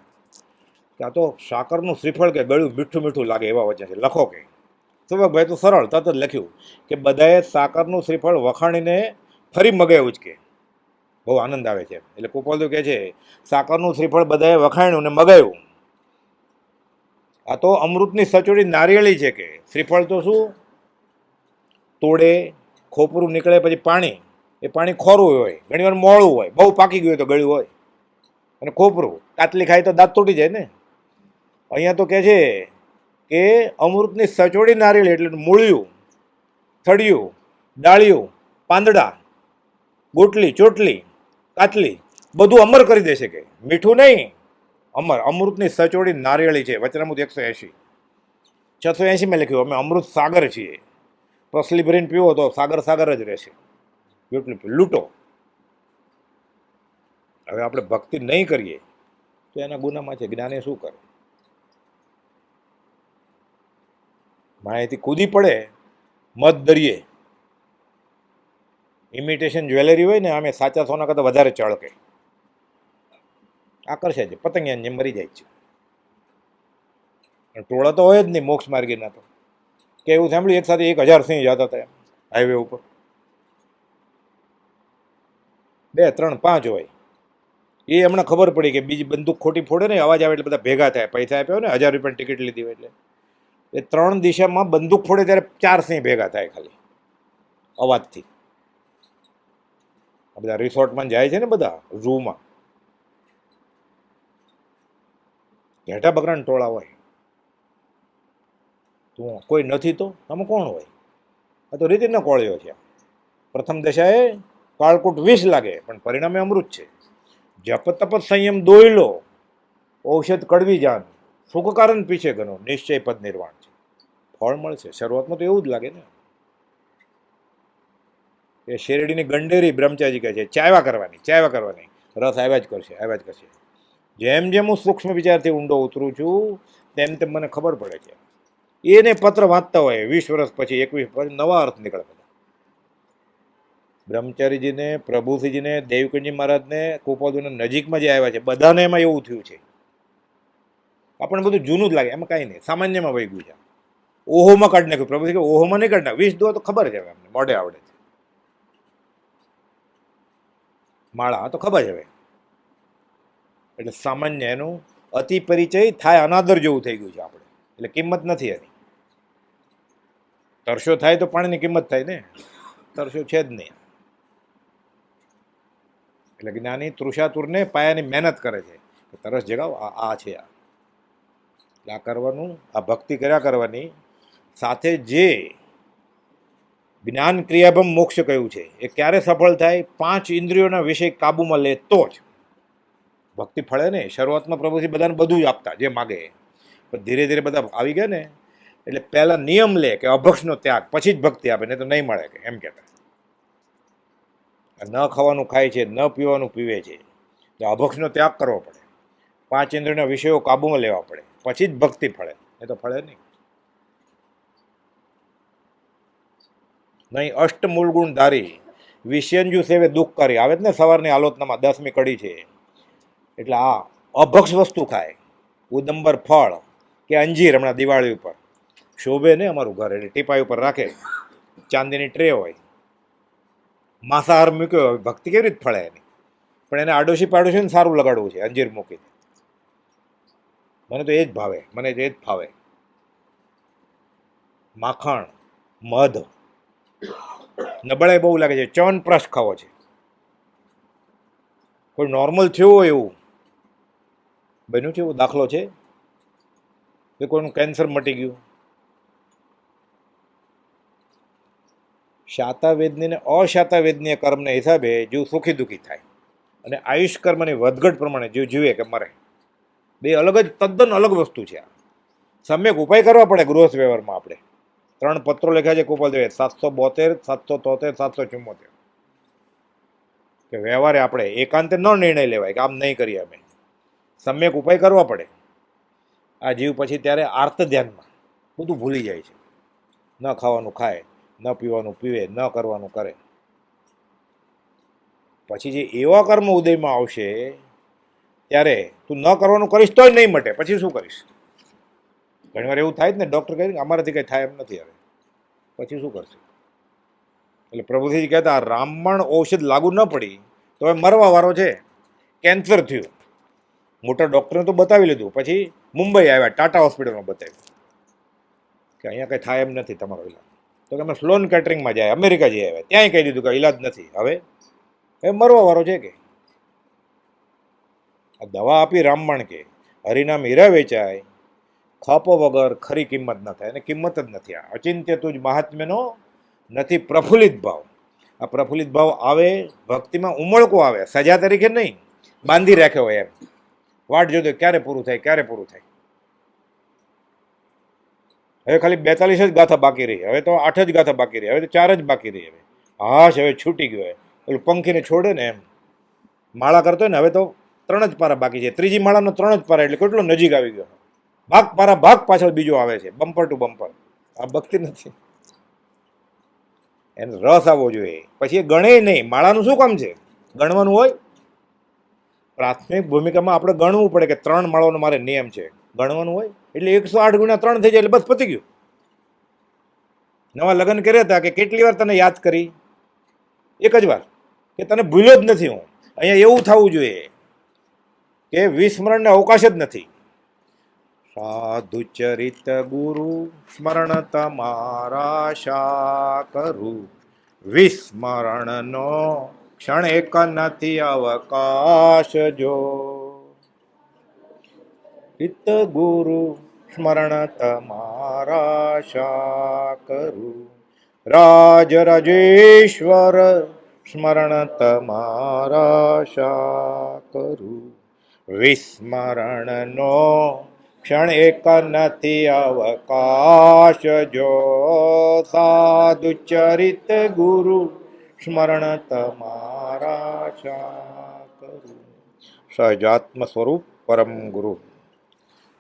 આ તો સાકરનું શ્રીફળ કે ગળ્યું મીઠું મીઠું લાગે એવા વચન છે. લખો કે સૌભાગભાઈ તો સરળ તરત જ લખ્યું કે બધાએ સાકરનું શ્રીફળ વખાણીને ફરી મગાવ્યું જ કે બહુ આનંદ આવે છે. એટલે કૃપાલદેવ કહે છે સાકરનું શ્રીફળ બધાએ વખાણ્યું ને મગાવ્યું. આ તો અમૃતની સચોડી નારિયેળી છે કે શ્રીફળ તો શું તોડે ખોપરું નીકળે પછી પાણી, એ પાણી ખોરું હોય, ઘણીવાર મોળું હોય, બહુ પાકી ગયું હોય તો ગળ્યું હોય. અને ખોપરું કાતલી ખાય તો દાંત તૂટી જાય ને. અહીંયા તો કહે છે કે અમૃતની સચોડી નારિયેળી એટલે મૂળિયું, થળિયું, ડાળિયું, પાંદડા, ગોટલી, ચોટલી, કાતલી બધું અમર કરી દેશે કે મીઠું નહીં, અમર. અમૃતની સચોડી નારિયેળી છે. વચનામૃત 180. 680માં લખ્યું અમે અમૃત સાગર છીએ, પસલી ભરીને પીવો તો સાગર સાગર જ રહેશે. એટલું લૂંટો. હવે આપણે ભક્તિ નહીં કરીએ તો એના ગુનામાં છે. જ્ઞાને શું કરે? માહિતી કૂદી પડે મધ દરિયે. ઇમિટેશન જ્વેલરી હોય ને આમે સાચા સોના કરતાં વધારે ચળકે, આકર્ષે છે, પતંગિયાને જેમ મરી જાય છે. ટોળા તો હોય જ નહીં મોક્ષ માર્ગીના. તો કે એવું સાંભળ્યું એક સાથે 1000 સિંહ જતા હતા હાઈવે ઉપર. 2, 3, 5 હોય. એ હમણાં ખબર પડી કે બીજી બંદૂક ખોટી ફોડે ને અવાજ આવે એટલે બધા ભેગા થાય. પૈસા આપ્યો ને 1000 રૂપિયાની ટિકિટ લીધી હોય એટલે એ 3 દિશામાં બંદૂક ફોડે ત્યારે 4 સિંહ ભેગા થાય ખાલી અવાજથી. આ બધા રિસોર્ટમાં જાય છે ને બધા ઝૂમાં, ઘેટા બકરાના ટોળા હોય. તું કોઈ નથી તો આમાં કોણ હોય? આ તો રીતિનો કોળિયો છે. પ્રથમ દશાએ કાળકૂટ વિષ લાગે પણ પરિણામે અમૃત છે. જપ તપ સંયમ દોયલો, ઔષધ કડવી જાન, સુખ કારણ પીછે ગનો, નિશ્ચય પદ નિર્વાણ છે. ફળ મળશે. શરૂઆતમાં તો એવું જ લાગે ને. એ શેરડીની ગંડેરી બ્રહ્મચારી કહે છે ચાવ્યા કરવાની, રસ આવ્યા જ કરશે. જેમ જેમ હું સૂક્ષ્મ વિચારથી ઊંડો ઉતરું છું તેમ તેમ મને ખબર પડે છે. એને પત્ર વાંચતા હોય 20 વર્ષ પછી, 21 પછી નવા અર્થ નીકળે બધા. બ્રહ્મચારીજીને, પ્રભુસિંહજીને, દેવકીજી મહારાજને, કૃપાલદેવના નજીકમાં જે આવ્યા છે બધાને એમાં એવું થયું છે. આપણને બધું જૂનું જ લાગે, એમાં કાંઈ નહીં, સામાન્યમાં વહી ગયું છે. ઓહોમાં કાઢી નાખ્યું. પ્રભુસિંહ કે ઓહોમાં નહીં કાઢી નાખ્યું, 20 દો તો ખબર છે હવે અમને, મોઢે આવડે છે. માળા તો ખબર છે હવે. એટલે સામાન્ય એનું અતિ પરિચય થાય અનાદર જેવું થઈ ગયું છે આપણે. એટલે કિંમત નથી એની. તરસો થાય તો પાણીની કિંમત થાય ને, તરસો છે જ નહીં. એટલે જ્ઞાની તૃષાતુરને પાયાની મહેનત કરે છે કે તરસ જગાવો. આ છે આ. એટલે આ કરવાનું, આ ભક્તિ કર્યા કરવાની. સાથે જે જ્ઞાન ક્રિયાભમ મોક્ષ કહ્યું છે એ ક્યારે સફળ થાય? 5 ઇન્દ્રિયોના વિષય કાબુમાં લે તો જ ભક્તિ ફળે ને. શરૂઆતમાં પ્રભુજી બધાને બધું જ આપતા જે માગે, પણ ધીરે ધીરે બધા આવી ગયા ને એટલે પહેલા નિયમ લે કે અભક્ષનો ત્યાગ, પછી જ ભક્તિ આપે, નહીં તો નહીં મળે કે એમ કહેતા. ન ખાવાનું ખાય છે, ન પીવાનું પીવે છે, તો અભક્ષનો ત્યાગ કરવો પડે. 5 ઇન્દ્રિયોના વિષયો કાબૂમાં લેવા પડે, પછી જ ભક્તિ ફળે, એ તો ફળે નહીં. નહીં અષ્ટમૂળ ગુણ ધારી વિષયંજુ સેવે દુઃખકારી આવે જ ને સવારની આલોચનામાં 10મી કડી છે. એટલે આ અભક્ષ વસ્તુ ખાય, ઉદંબર ફળ કે અંજીર, હમણાં દિવાળી ઉપર શોભે ને અમારું ઘર, એટલે ટીપાઈ ઉપર રાખે, ચાંદીની ટ્રે હોય, માંસાહાર મૂક્યો હોય, ભક્તિ કેવી રીતે ફળે એની? પણ એને આડોશી પાડોશીને સારું લગાડવું છે અંજીર મૂકીને. મને તો એ જ ભાવે, મને તો એ જ ફાવે. માખણ, મધ નબળાઈ બહુ લાગે છે, ચ્યવનપ્રાશ ખાવો છે. કોઈ નોર્મલ થયું હોય એવું બન્યું છે, એવો દાખલો છે કે કોઈનું કેન્સર મટી ગયું? શાતાવેદની ને અશાતાવેદનીય કર્મના હિસાબે જીવ સુખી દુઃખી થાય, અને આયુષ કર્મની વધઘટ પ્રમાણે જીવ જીવે કે મરે. બે અલગ જ, તદ્દન અલગ વસ્તુ છે આ. સમ્યક ઉપાય કરવા પડે ગૃહસ્થ વ્યવહારમાં. આપણે 3 પત્રો લખ્યા છે ગોપાલદેવે, 772, 773, 774, કે વ્યવહારે આપણે એકાંતે ન નિર્ણય લેવાય કે આમ નહીં કરીએ અમે. સમ્યક ઉપાય કરવા પડે. આ જીવ પછી ત્યારે આર્ત ધ્યાનમાં બધું ભૂલી જાય છે. ન ખાવાનું ખાય, ન પીવાનું પીવે, ન કરવાનું કરે. પછી જે એવા કર્મ ઉદયમાં આવશે ત્યારે તું ન કરવાનું કરીશ તોય નહીં મટે, પછી શું કરીશ? ઘણી વાર એવું થાય જ ને, ડૉક્ટર કહે કે અમારાથી કંઈ થાય એમ નથી, હવે પછી શું કરશે? એટલે પ્રભુજી કહેતા રામબાણ ઔષધ લાગુ ન પડી તો હવે મરવા વાળો છે, કેન્સર થયું. મોટા ડૉક્ટરને તો બતાવી લીધું, પછી મુંબઈ આવ્યા, ટાટા હોસ્પિટલમાં બતાવ્યું કે અહીંયા કંઈ થાય એમ નથી તમારો ઇલાજ. તો કે અમે સ્લોન કેટરિંગમાં જાય, અમેરિકા જઈ આવ્યા, ત્યાંય કહી દીધું કે ઇલાજ નથી. હવે મરવા વાળો છે કે આ દવા આપી રામબાણ કે હરિનામ હીરા વેચાય, ખાપો વગર ખરી કિંમત ન થાય, અને કિંમત જ નથી. આ અચિંત્ય તુજ મહાત્મ્યનો નથી પ્રફુલ્લિત ભાવ. આ પ્રફુલ્લિત ભાવ આવે ભક્તિમાં, ઉમળકો આવે, સજા તરીકે નહીં, બાંધી રાખ્યો હોય એમ. વાટ જોતો ક્યારે પૂરું થાય, ક્યારે પૂરું થાય. હવે ખાલી 42 જ ગાથા બાકી રહી, હવે તો 8 જ ગાથા બાકી રહી, હવે તો 4 જ બાકી રહી. હવે હાશ, હવે છૂટી ગયો. પેલું પંખીને છોડે ને એમ માળા કરતો હોય ને, હવે તો 3 જ પારા બાકી છે. ત્રીજી માળાનો 3 જ પારા, એટલે કેટલો નજીક આવી ગયો. ભાગ પારા ભાગ પાછળ બીજો આવે છે, બમ્પર ટુ બમ્પર. આ ભક્તિ નથી, એને રસ આવવો જોઈએ. પછી એ ગણે નહીં. માળાનું શું કામ છે ગણવાનું? હોય પ્રાથમિક ભૂમિકામાં આપણે ગણવું પડે કે 3 માળાનો મારે નિયમ છે, ગણવાનું હોય. એટલે 108 ગુણ્યા 3 થઈ જાય એટલે બસ પતી ગયું. નવા લગ્ન કર્યા હતા કે કેટલી વાર તને યાદ કરી? એક જ વાર, કે તને ભૂલ્યો જ નથી હું. અહીંયા એવું થવું જોઈએ કે વિસ્મરણને અવકાશ જ નથી. સાધુ ચરિત ગુરુ સ્મરણ તમારા શા કરું, વિસ્મરણનો ક્ષણ એક નથી અવકાશ જો. ચિત્ત ગુરુ સ્મરણ તમારા શા કરું, રાજ રાજેશ્વર સ્મરણ તમારા શા કરું, વિસ્મરણનો ક્ષણ એક નથી અવકાશ જો. સાધુ ચરિત ગુરુ સ્મરણ તમારા શા કરું. સહજાત્મ સ્વરૂપ પરમ ગુરુ.